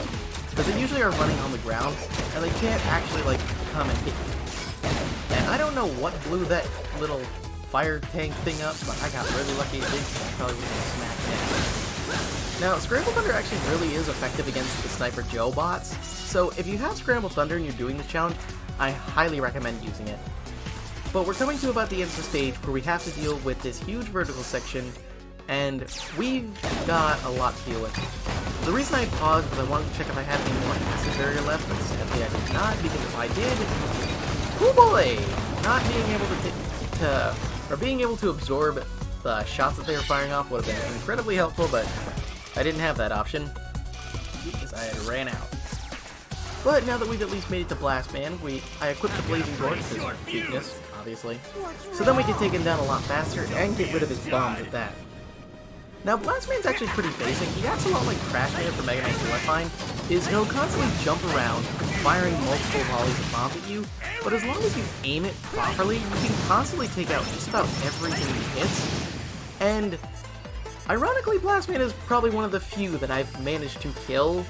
because they usually are running on the ground, and they can't actually like come and hit you. And I don't know what blew that little fire tank thing up, but I got really lucky it did. I probably would have smacked it. Now, Scramble Thunder actually really is effective against the Sniper Joe bots, so if you have Scramble Thunder and you're doing this challenge, I highly recommend using it. But we're coming to about the end of the stage where we have to deal with this huge vertical section, and we've got a lot to deal with. The reason I paused was I wanted to check if I had any more acid barrier left, but sadly I did not, because if I did, oh boy! Not being able being able to absorb the shots that they were firing off would have been incredibly helpful, but I didn't have that option, because I had ran out. But now that we've at least made it to Blast Man, I equipped the Blazing Torch, his weakness, obviously, so then we can take him down a lot faster and get rid of his bombs at that. Now, Blast Man's actually pretty basic. He acts a lot like Crash Man from Megaman 2, I find, is he'll constantly jump around, firing multiple volleys of bombs at you, but as long as you aim it properly, you can constantly take out just about everything he hits. And ironically, Blast Man is probably one of the few that I've managed to kill,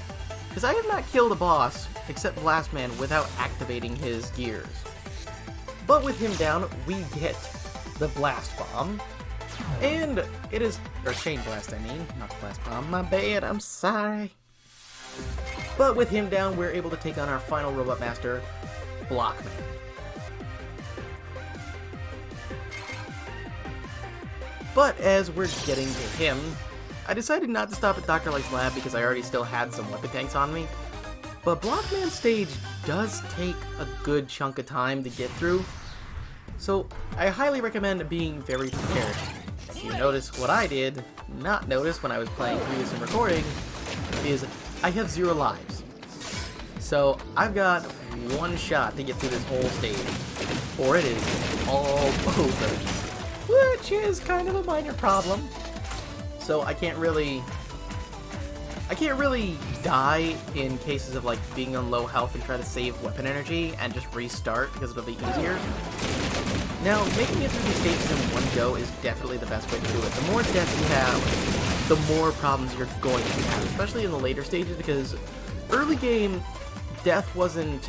because I have not killed a boss, except Blast Man, without activating his gears. But with him down, we get the Blast Bomb, and it is, or Chain Blast I mean, not Blast Bomb, my bad, I'm sorry. But with him down, we're able to take on our final Robot Master, Blockman. But as we're getting to him, I decided not to stop at Dr. Light's lab because I already still had some weapon tanks on me. But Blockman stage does take a good chunk of time to get through, so I highly recommend being very prepared. If you notice what I did not notice when I was playing previous and recording, is I have 0 lives. So I've got 1 shot to get through this whole stage, or it is all over, which is kind of a minor problem. So I can't really die in cases of like being on low health and try to save weapon energy and just restart because it'll be easier. Now, making it through these stages in one go is definitely the best way to do it. The more deaths you have, the more problems you're going to have, especially in the later stages, because early game, death wasn't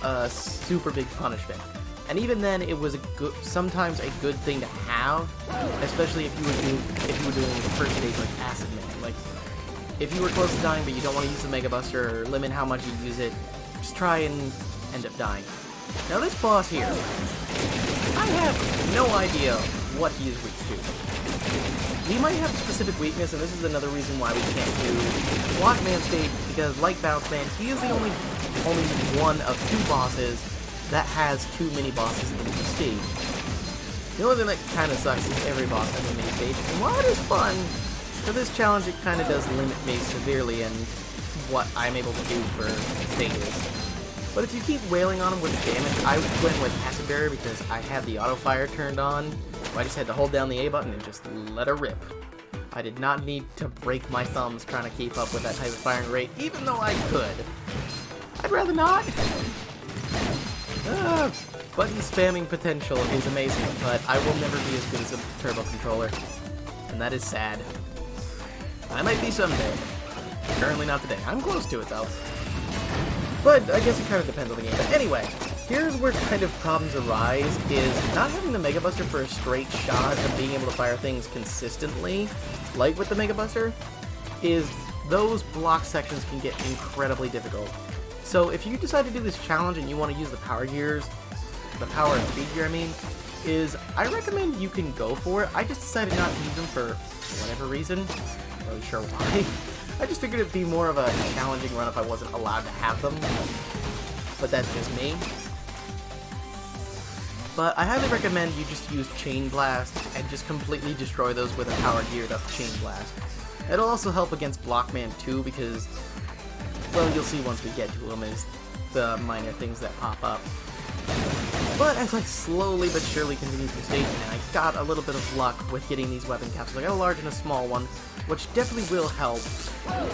a super big punishment. And even then, it was sometimes a good thing to have, especially if you were doing the first stage like Acid Man. Like, if you were close to dying but you don't want to use the Mega Buster or limit how much you use it, just try and end up dying. Now this boss here, I I have no idea what he is weak to. He might have a specific weakness, and this is another reason why we can't do Blockman stage, because like Bounce Man, he is the only one of 2 bosses that has 2 mini-bosses in the stage. The only thing that kind of sucks is every boss has a mini-stage, and while it is fun, for this challenge it kind of does limit me severely in what I'm able to do for stages. But if you keep wailing on him with damage, I went with Acid Barrier because I had the auto fire turned on. So I just had to hold down the A button and just let her rip. I did not need to break my thumbs trying to keep up with that type of firing rate, even though I could. I'd rather not. Button spamming potential is amazing, but I will never be as good as a turbo controller. And that is sad. I might be someday. Currently not today. I'm close to it though. But I guess it kind of depends on the game. But anyway, here's where kind of problems arise, is not having the Mega Buster for a straight shot and being able to fire things consistently, like with the Mega Buster, is those block sections can get incredibly difficult. So if you decide to do this challenge and you want to use the power gears, the power and speed gear I mean, is I recommend you can go for it. I just decided not to use them for whatever reason. Not really sure why. I just figured it'd be more of a challenging run if I wasn't allowed to have them. But that's just me. But I highly recommend you just use Chain Blast and just completely destroy those with a power geared up Chain Blast. It'll also help against Blockman too, because, well, you'll see once we get to them is the minor things that pop up. But as I slowly but surely continue through stage, and I got a little bit of luck with getting these weapon capsules. I got a large and a small one, which definitely will help.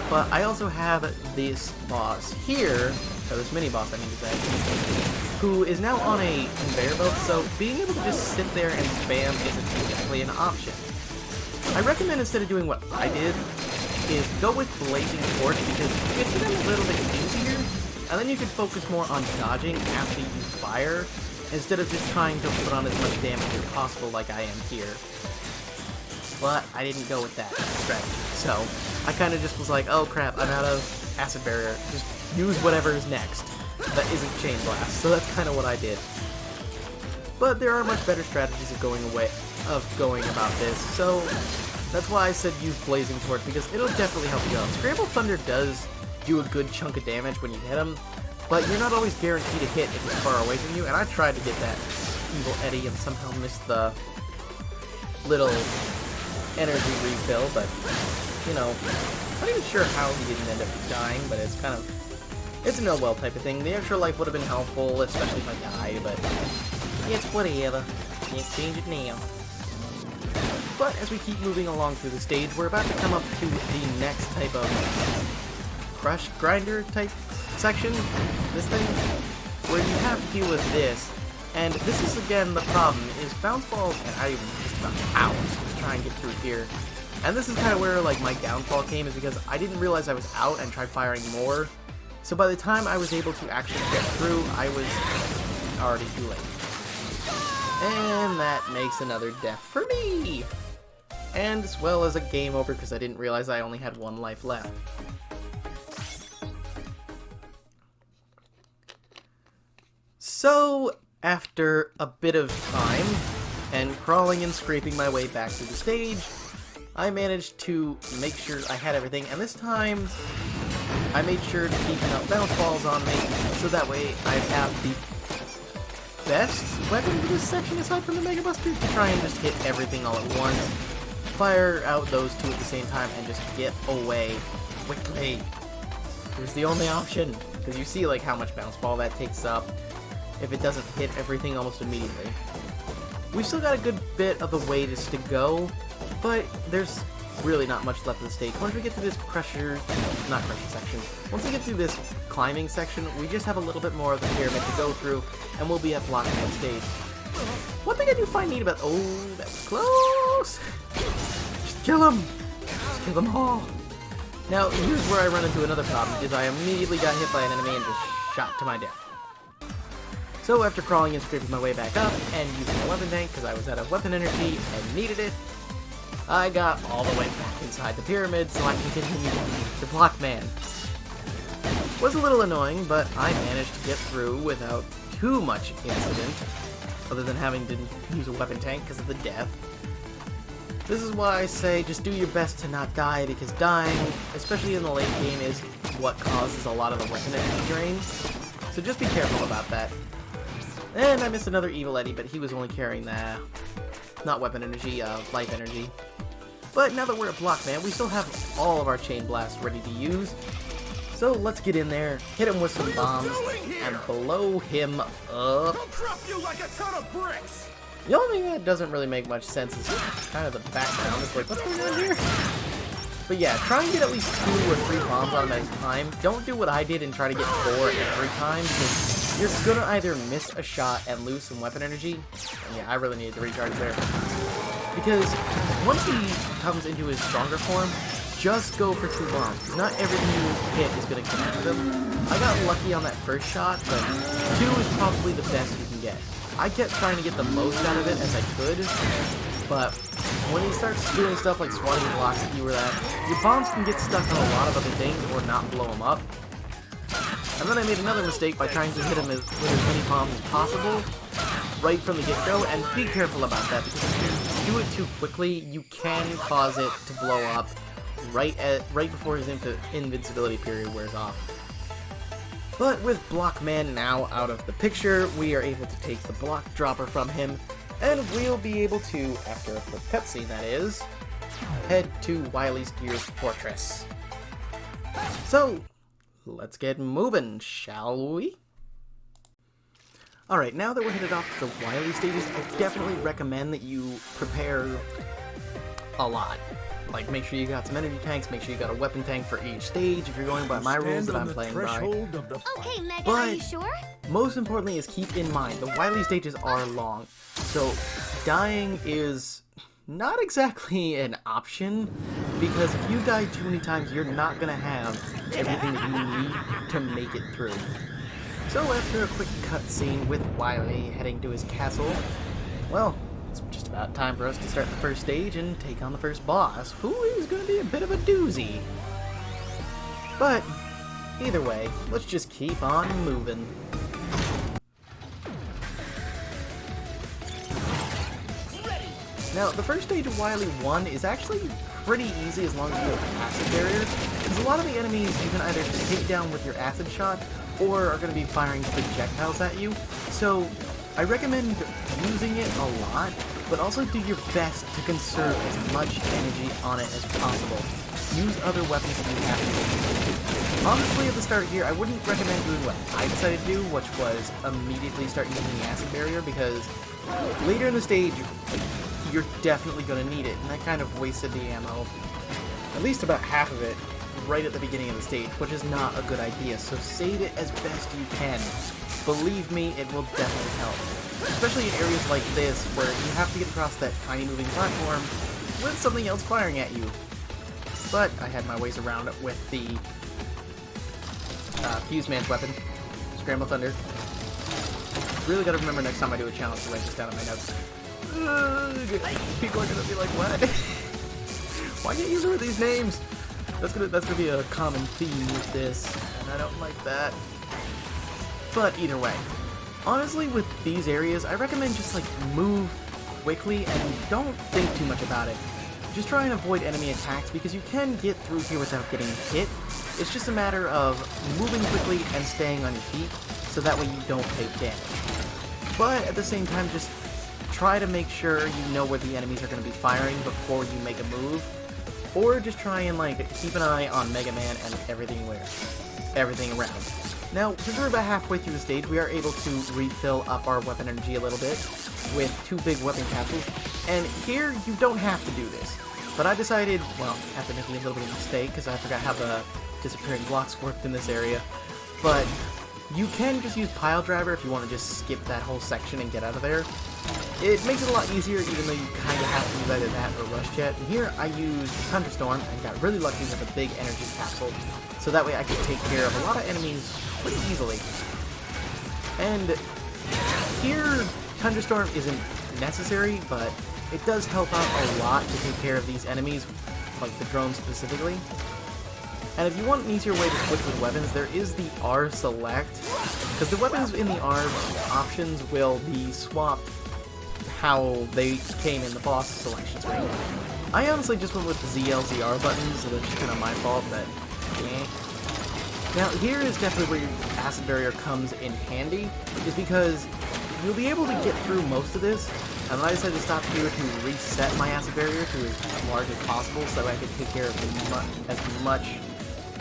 But I also have this boss here, or this mini boss I mean to say, who is now on a conveyor belt, so being able to just sit there and spam isn't exactly an option. I recommend instead of doing what I did, is go with Blazing Torch, because it gets them a little bit easier, and then you can focus more on dodging after you fire, instead of just trying to put on as much damage as possible like I am here. But I didn't go with that strategy, so I kind of just was like, oh crap, I'm out of Acid Barrier, just use whatever is next that isn't Chain Blast, so that's kind of what I did. But there are much better strategies of going about this, so that's why I said use Blazing Torch, because it'll definitely help you out. Scramble Thunder does do a good chunk of damage when you hit him, but you're not always guaranteed to hit if it's far away from you, and I tried to get that Evil Eddie and somehow missed the little energy refill, but, you know, I'm not even sure how he didn't end up dying, but it's kind of, it's an oh well type of thing. The extra life would have been helpful, especially if I die, but it's whatever. Can't change it now. But as we keep moving along through the stage, we're about to come up to the next type of crush grinder type section, this thing, where you have to deal with this, and this is again the problem, is bounce balls, and I even just about hours to try and get through here, and this is kind of where like my downfall came, is because I didn't realize I was out and tried firing more, so by the time I was able to actually get through, I was already too late. And that makes another death for me! And as well as a game over because I didn't realize I only had 1 life left. So, after a bit of time, and crawling and scraping my way back to the stage, I managed to make sure I had everything, and this time, I made sure to keep enough bounce balls on me, so that way I have the best weapon for this section aside from the Mega Buster, to try and just hit everything all at once, fire out those 2 at the same time, and just get away quickly. It was the only option, because you see like how much bounce ball that takes up if it doesn't hit everything almost immediately. We've still got a good bit of the way to go, but there's really not much left of the stage. Once we get to this not crusher section, once we get through this climbing section, we just have a little bit more of the pyramid to go through, and we'll be at Blockman stage. One thing I do find neat about, oh, that was close! Just kill them! Just kill them all! Now, here's where I run into another problem, is I immediately got hit by an enemy and just shot to my death. So after crawling and scraping my way back up, and using a weapon tank because I was out of weapon energy and needed it, I got all the way back inside the pyramid so I can continue to Blockman. Was a little annoying, but I managed to get through without too much incident. other than having to use a weapon tank because of the death. This is why I say just do your best to not die, because dying, especially in the late game, is what causes a lot of the weapon energy drain. So just be careful about that. And I missed another Evil Eddie, but he was only carrying the, not weapon energy, life energy. But now that we're at Block Man, we still have all of our Chain Blasts ready to use. So let's get in there, hit him with some bombs, and blow him up. I'll drop you like a ton of bricks. The only thing that doesn't really make much sense is kind of the background. It's like, what's going on here? But yeah, try and get at least 2 or 3 bombs on him at a time. Don't do what I did and try to get 4 every time, because you're gonna either miss a shot and lose some weapon energy. And yeah, I really needed to recharge there. Because once he comes into his stronger form, just go for 2 bombs, because not everything you hit is going to connect with him. I got lucky on that first shot, but 2 is probably the best you can get. I kept trying to get the most out of it as I could, but when he starts doing stuff like swatting blocks at you or that, your bombs can get stuck on a lot of other things or not blow them up. And then I made another mistake by trying to hit him with as many bombs as possible right from the get-go, and be careful about that, because if you do it too quickly, you can cause it to blow up right before his invincibility period wears off. But with Block Man now out of the picture, we are able to take the block dropper from him, and we'll be able to, after a quick cutscene that is, head to Wily's Gears Fortress. So, let's get moving, shall we? Alright, now that we're headed off to the Wily stages, I definitely recommend that you prepare a lot. Like, make sure you got some energy tanks, make sure you got a weapon tank for each stage if you're going by my rules that I'm playing by. Okay, Megan, but are you sure? Most importantly is keep in mind, the Wily stages are long, so dying is not exactly an option, because if you die too many times, you're not going to have everything that you need to make it through. So after a quick cutscene with Wiley heading to his castle, well, it's just about time for us to start the first stage and take on the first boss, who is going to be a bit of a doozy. But, either way, let's just keep on moving. Now, the first stage of Wily 1 is actually pretty easy as long as you go acid barrier, because a lot of the enemies you can either take down with your acid shot, or are going to be firing projectiles at you, so I recommend using it a lot, but also do your best to conserve as much energy on it as possible. Use other weapons if you have to. Honestly, at the start here, I wouldn't recommend doing what I decided to do, which was immediately start using the acid barrier, because later in the stage, you're definitely going to need it, and that kind of wasted the ammo. At least about half of it right at the beginning of the stage, which is not a good idea, so save it as best you can. Believe me, it will definitely help. Especially in areas like this, where you have to get across that tiny moving platform with something else firing at you. But I had my ways around it with the Fuse Man's weapon, Scramble Thunder. Really gotta remember next time I do a challenge to write this down in my notes. People are gonna be like, what? Why can't you remember these names? That's gonna be a common theme with this, and I don't like that. But either way, honestly, with these areas, I recommend just like move quickly and don't think too much about it. Just try and avoid enemy attacks, because you can get through here without getting hit. It's just a matter of moving quickly and staying on your feet, so that way you don't take damage. But at the same time, just try to make sure you know where the enemies are going to be firing before you make a move. Or just try and like keep an eye on Megaman and everything around. Now, since we're about halfway through the stage, we are able to refill up our weapon energy a little bit with 2 big weapon capsules. And here, you don't have to do this. But I decided, well, after making a little bit of a mistake, because I forgot how the disappearing blocks worked in this area. But you can just use Pile Driver if you want to just skip that whole section and get out of there. It makes it a lot easier, even though you kind of have to use either that or Rush Jet. And here I used Thunderstorm and got really lucky with a big energy capsule, so that way I could take care of a lot of enemies pretty easily. And here, Thunderstorm isn't necessary, but it does help out a lot to take care of these enemies, like the drones specifically. And if you want an easier way to switch with weapons, there is the R select, because the weapons in the R options will be swapped how they came in the boss selection screen. I honestly just went with the ZLZR buttons, so that's just kind of my fault, but eh. Now, here is definitely where your acid barrier comes in handy, is because you'll be able to get through most of this, and then I decided to stop here to reset my acid barrier to as large as possible so I could take care of as much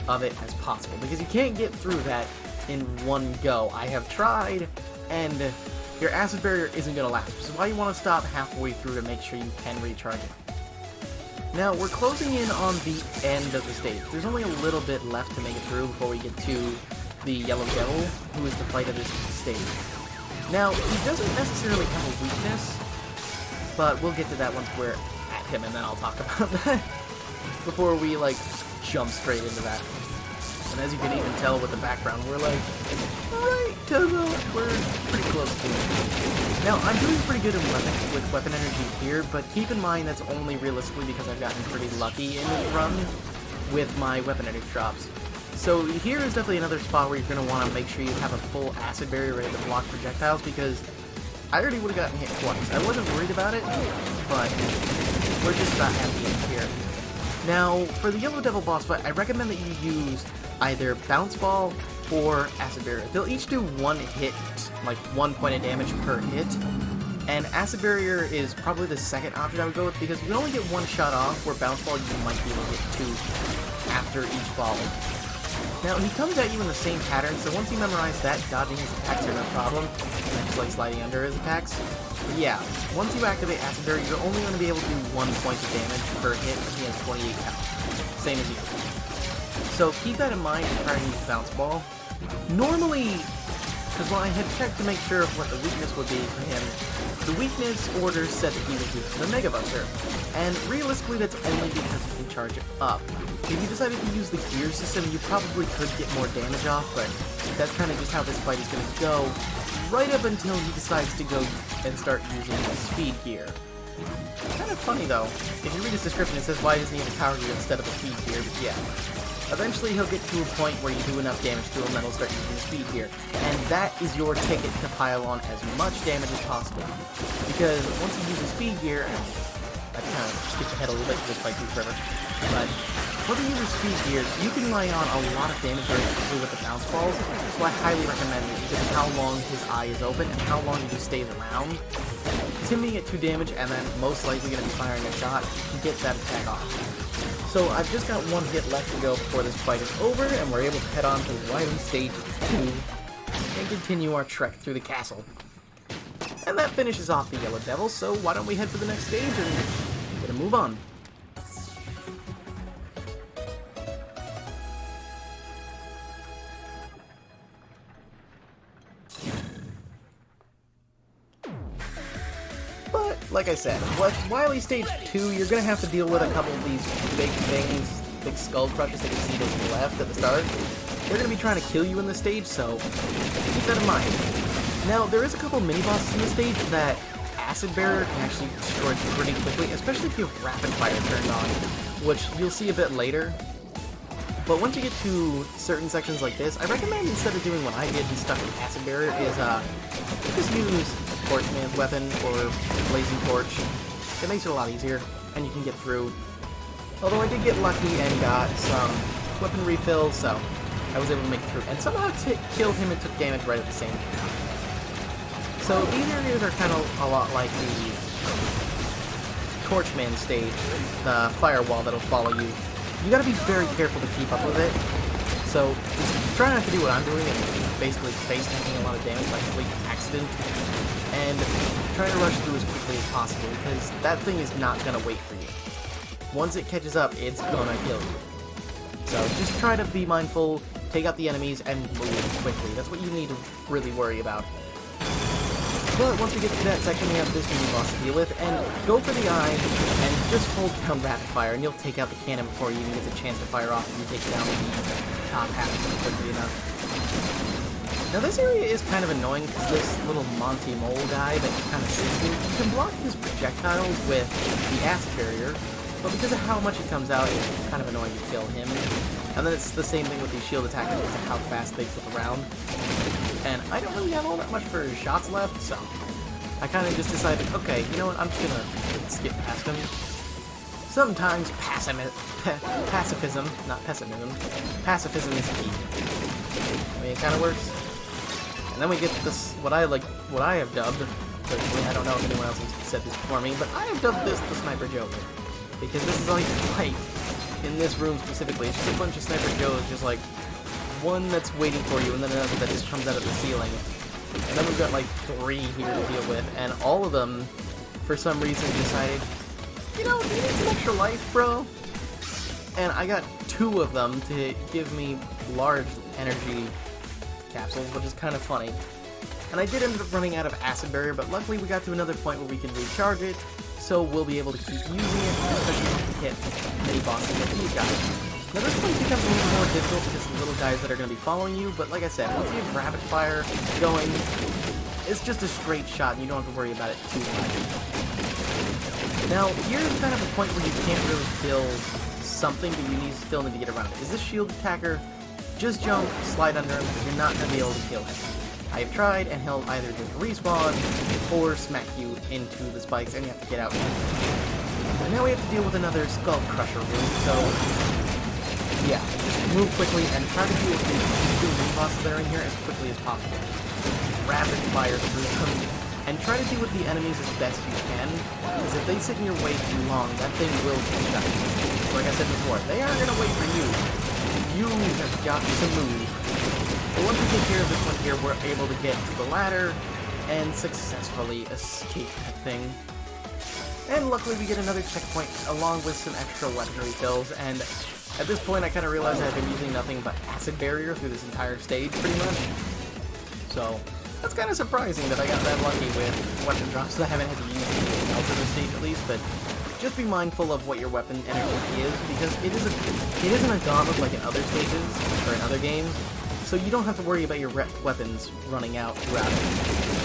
of it as possible, because you can't get through that in one go. I have tried, and your acid barrier isn't going to last, which is why you want to stop halfway through to make sure you can recharge it. Now, we're closing in on the end of the stage. There's only a little bit left to make it through before we get to the Yellow Devil, who is the fight of this stage. Now, he doesn't necessarily have a weakness, but we'll get to that once we're at him, and then I'll talk about that before we, like, jump straight into that. And as you can even tell with the background, we're, like, right to the... we're pretty close to it. Now, I'm doing pretty good with weapon energy here, but keep in mind that's only realistically because I've gotten pretty lucky in this run with my weapon energy drops. So here is definitely another spot where you're going to want to make sure you have a full acid barrier ready to block projectiles, because I already would have gotten hit twice. I wasn't worried about it, but we're just about at the end here. Now, for the Yellow Devil boss fight, I recommend that you use either Bounce Ball or Acid Barrier. They'll each do one hit, like 1 point of damage per hit, and Acid Barrier is probably the second option I would go with, because you can only get one shot off, where Bounce Ball you might be able to get two after each volley. Now, he comes at you in the same pattern, so once you memorize that, dodging his attacks are no problem, and then just like sliding under his attacks. But yeah, once you activate Acid Barrier, you're only going to be able to do 1 point of damage per hit, and he has 28 health. Same as you. So keep that in mind and try to use Bounce Ball. Normally, because when I had checked to make sure of what the weakness would be for him, the weakness order said that he was weak to the Mega Buster, and realistically that's only because you can charge it up. If you decided to use the gear system, you probably could get more damage off, but that's kind of just how this fight is going to go, right up until he decides to go and start using the speed gear. Kind of funny though, if you read his description it says why doesn't he have a power gear instead of a speed gear, but yeah. Eventually he'll get to a point where you do enough damage to him that he'll start using the speed gear, and that is your ticket to pile on as much damage as possible. Because once you use the speed gear, I kind of skipped ahead a little bit because this fight goes forever, but once you use the speed gear, you can lay on a lot of damage very quickly with the bounce balls, so I highly recommend it because of how long his eye is open and how long he just stays around. Him being at 2 damage and then most likely going to be firing a shot, you can get that attack off. So I've just got 1 hit left to go before this fight is over, and we're able to head on to Wily Stage 2 and continue our trek through the castle. And that finishes off the Yellow Devil, so why don't we head for the next stage and get a move on. Like I said, with Wily Stage 2, you're going to have to deal with a couple of these big things, big skull crushes that you see to the left at the start. They're going to be trying to kill you in this stage, so keep that in mind. Now, there is a couple mini-bosses in this stage that Acid Barrier can actually destroy pretty quickly, especially if you have Rapid Fire turned on, which you'll see a bit later. But once you get to certain sections like this, I recommend instead of doing what I did and stuck with Acid Barrier is just use Torchman's weapon or Blazing Torch. It makes it a lot easier, and you can get through. Although I did get lucky and got some weapon refills, so I was able to make it through. And somehow killed him and took damage right at the same time. So these areas are kind of a lot like the Torchman stage, the firewall that'll follow you. You gotta be very careful to keep up with it. So just try not to do what I'm doing and basically face tanking a lot of damage by complete accident. And try to rush through as quickly as possible, because that thing is not going to wait for you. Once it catches up, it's going to kill you. So just try to be mindful, take out the enemies, and move quickly. That's what you need to really worry about. But once we get to that section, we have this mini boss to deal with, and go for the eye, and just hold down Rapid Fire, and you'll take out the cannon before you even get the chance to fire off, and you take down the top half quickly enough. Now this area is kind of annoying because this little Monty Mole guy that kind of shoots you, you can block his projectiles with the Acid Barrier, but because of how much he comes out, it's kind of annoying to kill him. And then it's the same thing with these shield attackers because of how fast they flip around. And I don't really have all that much for shots left, so I kind of just decided, okay, you know what, I'm just gonna skip past him. Sometimes pacifism, not pessimism, pacifism is key. I mean, it kind of works. And then we get this, what I have dubbed, personally, I don't know if anyone else has said this before me, but I have dubbed this the Sniper Joker. Because this is all you can fight in this room specifically. It's just a bunch of Sniper Joes, just like one that's waiting for you, and then another that just comes out of the ceiling. And then we've got like 3 here to deal with, and all of them, for some reason, decided, you know, you need some extra life, bro. And I got 2 of them to give me large energy capsules, which is kind of funny. And I did end up running out of Acid Barrier, but luckily we got to another point where we can recharge it, so we'll be able to keep using it, especially if we hit many bosses like these guys. Now this one becomes a little more difficult because the little guys that are going to be following you, but like I said, once you have Rapid Fire going, it's just a straight shot and you don't have to worry about it too much. Now, here's kind of a point where you can't really kill something, but you still need to get around it. Is this shield attacker? Just jump, slide under him, because you're not going to be able to kill him. I have tried, and he'll either just respawn, or smack you into the spikes, and you have to get out. And now we have to deal with another Skull Crusher room, so yeah, just move quickly and try to deal with the 2 mini bosses that are in here as quickly as possible. Rapid fire through them, and try to deal with the enemies as best you can, because if they sit in your way too long, that thing will catch up. Like I said before, they aren't going to wait for you. You have got to move. But once we take care of this one here, we're able to get to the ladder and successfully escape that thing. And luckily we get another checkpoint along with some extra weaponry fills, and at this point I kind of realized I've been using nothing but Acid Barrier through this entire stage pretty much. So that's kind of surprising that I got that lucky with weapon drops that I haven't had to use anything else in this stage at least, but just be mindful of what your weapon energy is, because it isn't a gauntlet like in other stages or in other games, so you don't have to worry about your weapons running out throughout it.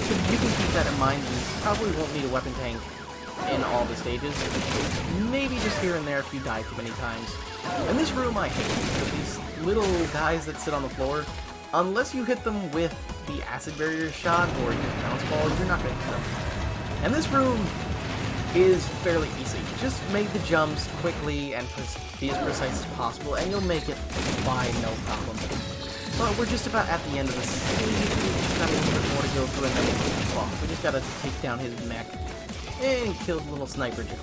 So you can keep that in mind, and you probably won't need a weapon tank in all the stages. Maybe just here and there if you die too many times. And this room I hate, because these little guys that sit on the floor, unless you hit them with the Acid Barrier shot or your bounce ball, you're not going to hit them. And this room is fairly easy. Just make the jumps quickly and be as precise as possible, and you'll make it by no problem. But we're just about at the end of this stage. We've got a little bit more to go through, and then well, we just gotta take down his mech and kill the little Sniper Joe.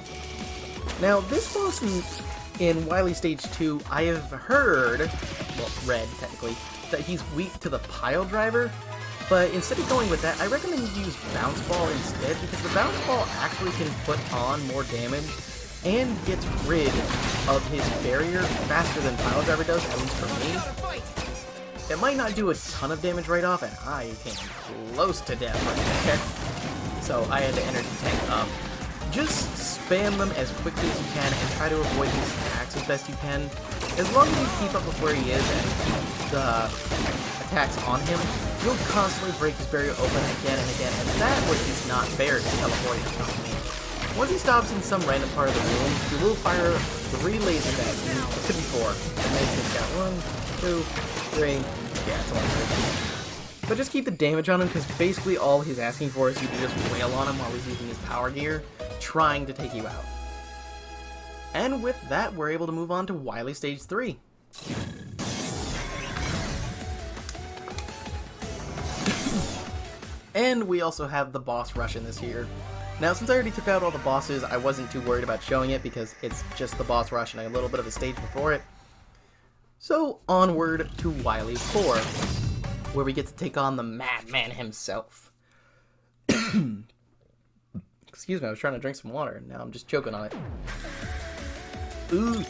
Now, this boss in Wily Stage 2, I have heard, well, read technically, that he's weak to the pile driver. But instead of going with that, I recommend you use Bounce Ball instead, because the Bounce Ball actually can put on more damage and gets rid of his barrier faster than Pile Driver does, at least for me. It might not do a ton of damage right off, and I came close to death right there. So I had to energy tank up. Just spam them as quickly as you can and try to avoid his attacks as best you can. As long as you keep up with where he is and keep the attacks on him, you'll constantly break his barrier open again and again, and that way he's not fair to teleport him from me. Once he stops in some random part of the room, he will fire 3 laser bags. It could be 4. And then he's got 1, 2, 3. Yeah, it's a lot of 3. But just keep the damage on him, because basically all he's asking for is you to just wail on him while he's using his power gear, trying to take you out. And with that, we're able to move on to Wily Stage 3. And we also have the boss rush in this here. Now, since I already took out all the bosses, I wasn't too worried about showing it because it's just the boss rush and a little bit of a stage before it. So, onward to Wily 4, where we get to take on the Madman himself. Excuse me, I was trying to drink some water, and now I'm just choking on it. Ooh.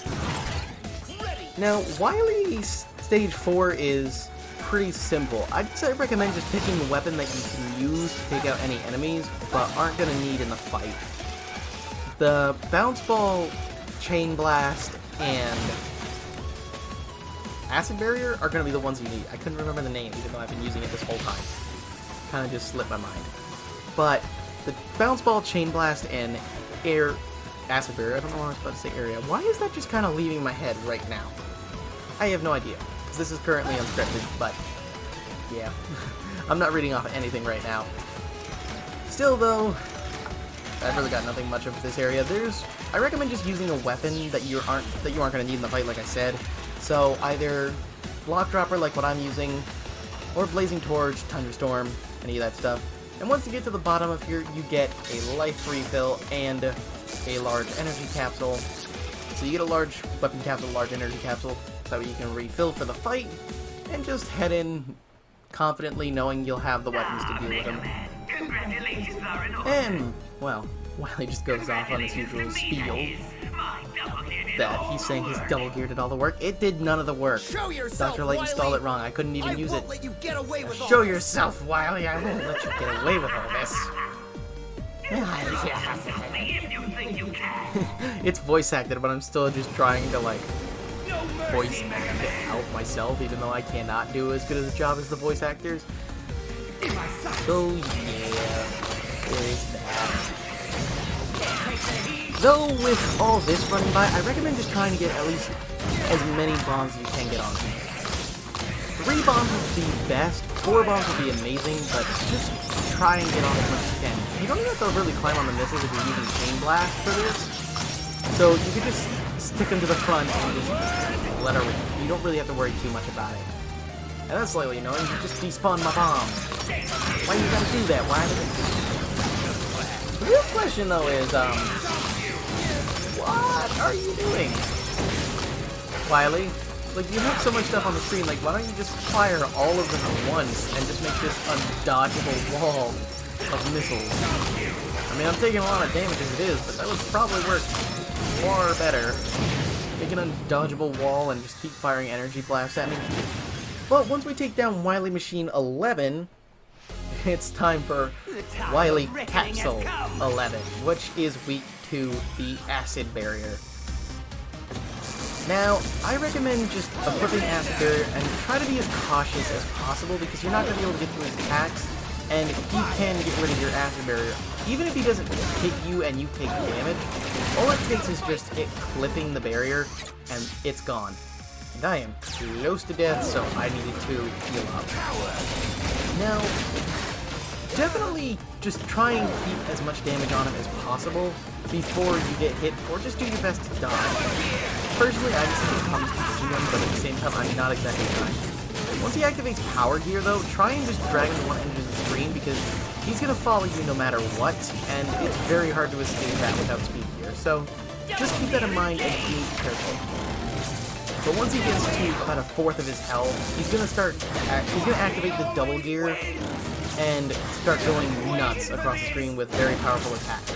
Now, Wily Stage 4 is pretty simple. I'd say recommend just picking a weapon that you can use to take out any enemies, but aren't going to need in the fight. The Bounce Ball, Chain Blast, and Acid Barrier are going to be the ones you need. I couldn't remember the name, even though I've been using it this whole time. Kind of just slipped my mind. But the Bounce Ball, Chain Blast, and Acid Barrier, I don't know why I was about to say area. Why is that just kind of leaving my head right now? I have no idea. This is currently unscripted, but yeah, I'm not reading off anything right now. Still though, I've really got nothing much of this area. I recommend just using a weapon that you aren't gonna need in the fight, like I said. So either block dropper like what I'm using, or blazing torch, thunderstorm, any of that stuff. And once you get to the bottom of here, you get a life refill and a large energy capsule. So you get a large weapon capsule, large energy capsule, so you can refill for the fight, and just head in confidently knowing you'll have the weapons to deal with them. And, well, Wily just goes off on his usual spiel that he's saying his double gear did all the work. It did none of the work. Dr. Light installed it wrong. I couldn't even use it. Show yourself, Wily. I won't let you get away with all this. It's voice acted, but I'm still just trying to, like, voice act it out myself, even though I cannot do as good a job as the voice actors. So, yeah, there is that. Though, with all this running by, I recommend just trying to get at least as many bombs as you can get on. 3 bombs would be best, 4 bombs would be amazing, but just try and get on as much as you can. You don't even have to really climb on the missiles if you're using Chain Blast for this. So you could just stick them to the front and just let her rip. You don't really have to worry too much about it. And that's slightly annoying, you just despawn my bombs. Why you gotta do that? Why? The real question though is, what are you doing? Wily? Like, you have so much stuff on the screen, like, why don't you just fire all of them at once and just make this undodgeable wall of missiles? I mean, I'm taking a lot of damage as it is, but that would probably work far better. Make an undodgeable wall and just keep firing energy blasts at me. But once we take down Wily Machine 11, it's time for Wily Capsule 11, which is weak to the acid barrier. Now, I recommend just equipping acid barrier and try to be as cautious as possible because you're not going to be able to get through his attacks, and if you can get rid of your acid barrier, even if he doesn't hit you and you take damage, all it takes is just it clipping the barrier and it's gone. And I am close to death, so I needed to heal up. Now, definitely just try and keep as much damage on him as possible before you get hit, or just do your best to dodge. Personally, I just think it comes to him, but at the same time, I'm not exactly trying. Once he activates Power Gear, though, try and just drag him to one end of the screen, because he's going to follow you no matter what, and it's very hard to escape that without Speed Gear, so just keep that in mind and be careful. But once he gets to about a fourth of his health, he's going to activate the double gear and start going nuts across the screen with very powerful attacks.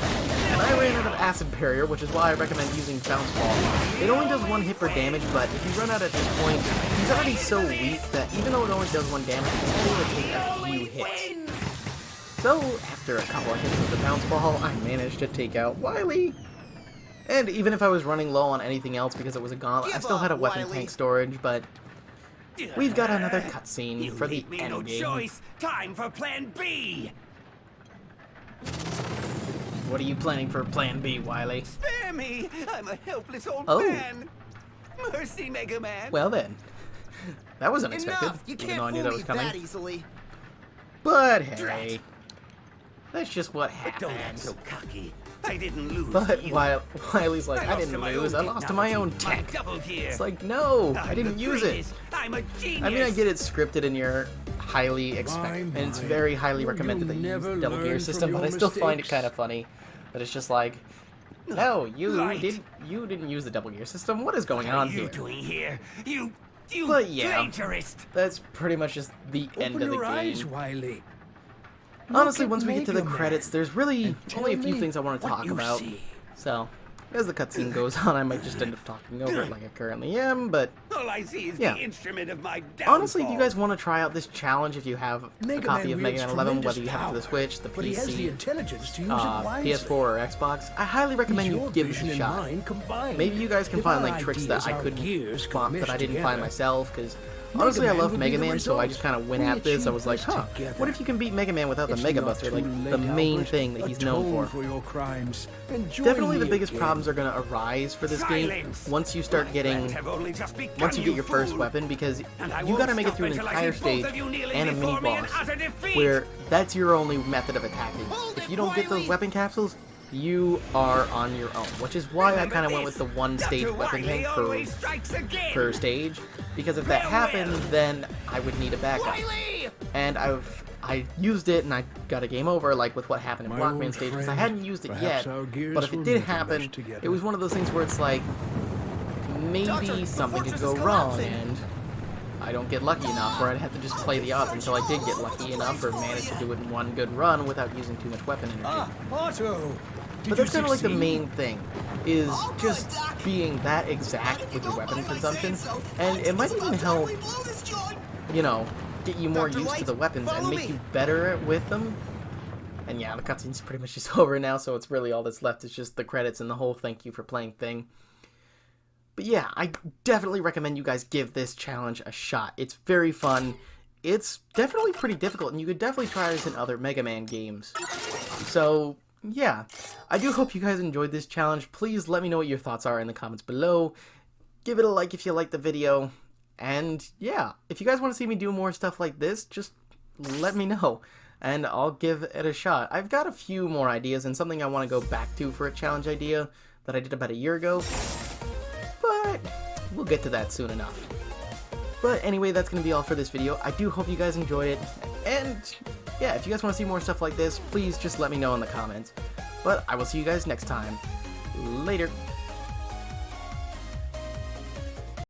And I ran out of acid barrier, which is why I recommend using bounce ball. It only does 1 hit per damage, but if you run out at this point, he's already so weak that even though it only does 1 damage, it's only going to take a few hits. So after a couple of hits with the bounce ball, I managed to take out Wily. And even if I was running low on anything else because it was a gauntlet, I still had a weapon tank storage, but we've got another cutscene for the end no game. choice. Time for Plan B. What are you planning for Plan B, Wily? Spare me. I'm a helpless old Oh. man. Mercy, Megaman. Well then, that was unexpected, Enough! You even can't though I knew fool that me was coming. that easily. But hey, that's just what Don't act so happens. cocky. I didn't lose. But to you. Wily's like, I lost didn't to my lose, own I lost to my own technology, tech. my double gear. It's like, no, I I'm didn't the use it. greatest. I'm a genius. I mean, I get it scripted and you're highly and it's very highly recommended that you use the double gear system, but I still find it kind of funny that it's just like, no, you Right. didn't use the double gear system. What is going What are on you here? doing here? You But yeah. plagiarist. That's pretty much just the end Open of the your eyes, game. Wiley. Honestly, Look at once we get to the Megaman credits, there's really and only a tell few me things I want to what talk you about. see. So, as the cutscene goes on, I might just end up talking over it like I currently am, but All I see is Yeah. the instrument of my downfall. honestly, if you guys want to try out this challenge, if you have a Megaman copy of wields Megaman 11, whether tremendous you have it for the power, Switch, the but he has the PC, intelligence to use it wisely. PS4, or Xbox, I highly recommend you Your give it vision a and shot. mine combined. Maybe you guys can If find our like tricks that ideas, I our couldn't gears that I didn't mesh find together, myself, because Honestly, I love would be Mega the Man, so I result. just kind of went We at this. I achieved was like, this huh, together. what if you can beat Mega Man without the It's Mega not Buster, too like late, the main Albert. thing that he's known Atone for? your crimes. And join Definitely me the biggest again. problems are going to arise for this game Silence! once you start My getting, plans have only just begun, once you get your first fool. weapon, because And I you won't got to make it stop through an until I entire see stage both of you kneeling and a before me in mini-boss, utter defeat. where that's your only method of attacking. If you don't get those weapon capsules, you are on your own, which is why I kind of went with the one stage Dr. weapon Wiley thing always strikes again. per stage, because if that happened, then I would need a backup. Wiley! And I used it and I got a game over, like with what happened in My Blockman old stage, because I friend, hadn't used it yet. perhaps our gears But if will it did never happen, mesh together. it was one of those things where it's like maybe Doctor, something the could fortress go is wrong collapsing. and I don't get lucky enough, or I'd have to just play the odds until I did get lucky enough or manage to do it in one good run without using too much weapon energy. Otto! But that's kind of like the main thing, is Oh, good, just Doc. being that exact with your weapon If I say consumption, so, and it might even help, totally blow this joint. you know, get you more Dr. used to White, the weapons and follow make me. you better with them. And yeah, the cutscene's pretty much just over now, so it's really all that's left is just the credits and the whole thank you for playing thing. But yeah, I definitely recommend you guys give this challenge a shot. It's very fun. It's definitely pretty difficult, and you could definitely try this in other Mega Man games. So, yeah. I do hope you guys enjoyed this challenge. Please let me know what your thoughts are in the comments below. Give it a like if you liked the video. And, yeah, if you guys want to see me do more stuff like this, just let me know. And I'll give it a shot. I've got a few more ideas and something I want to go back to for a challenge idea that I did about a year ago. But we'll get to that soon enough. But anyway, that's going to be all for this video. I do hope you guys enjoyed it. And yeah, if you guys want to see more stuff like this, please just let me know in the comments. But I will see you guys next time. Later.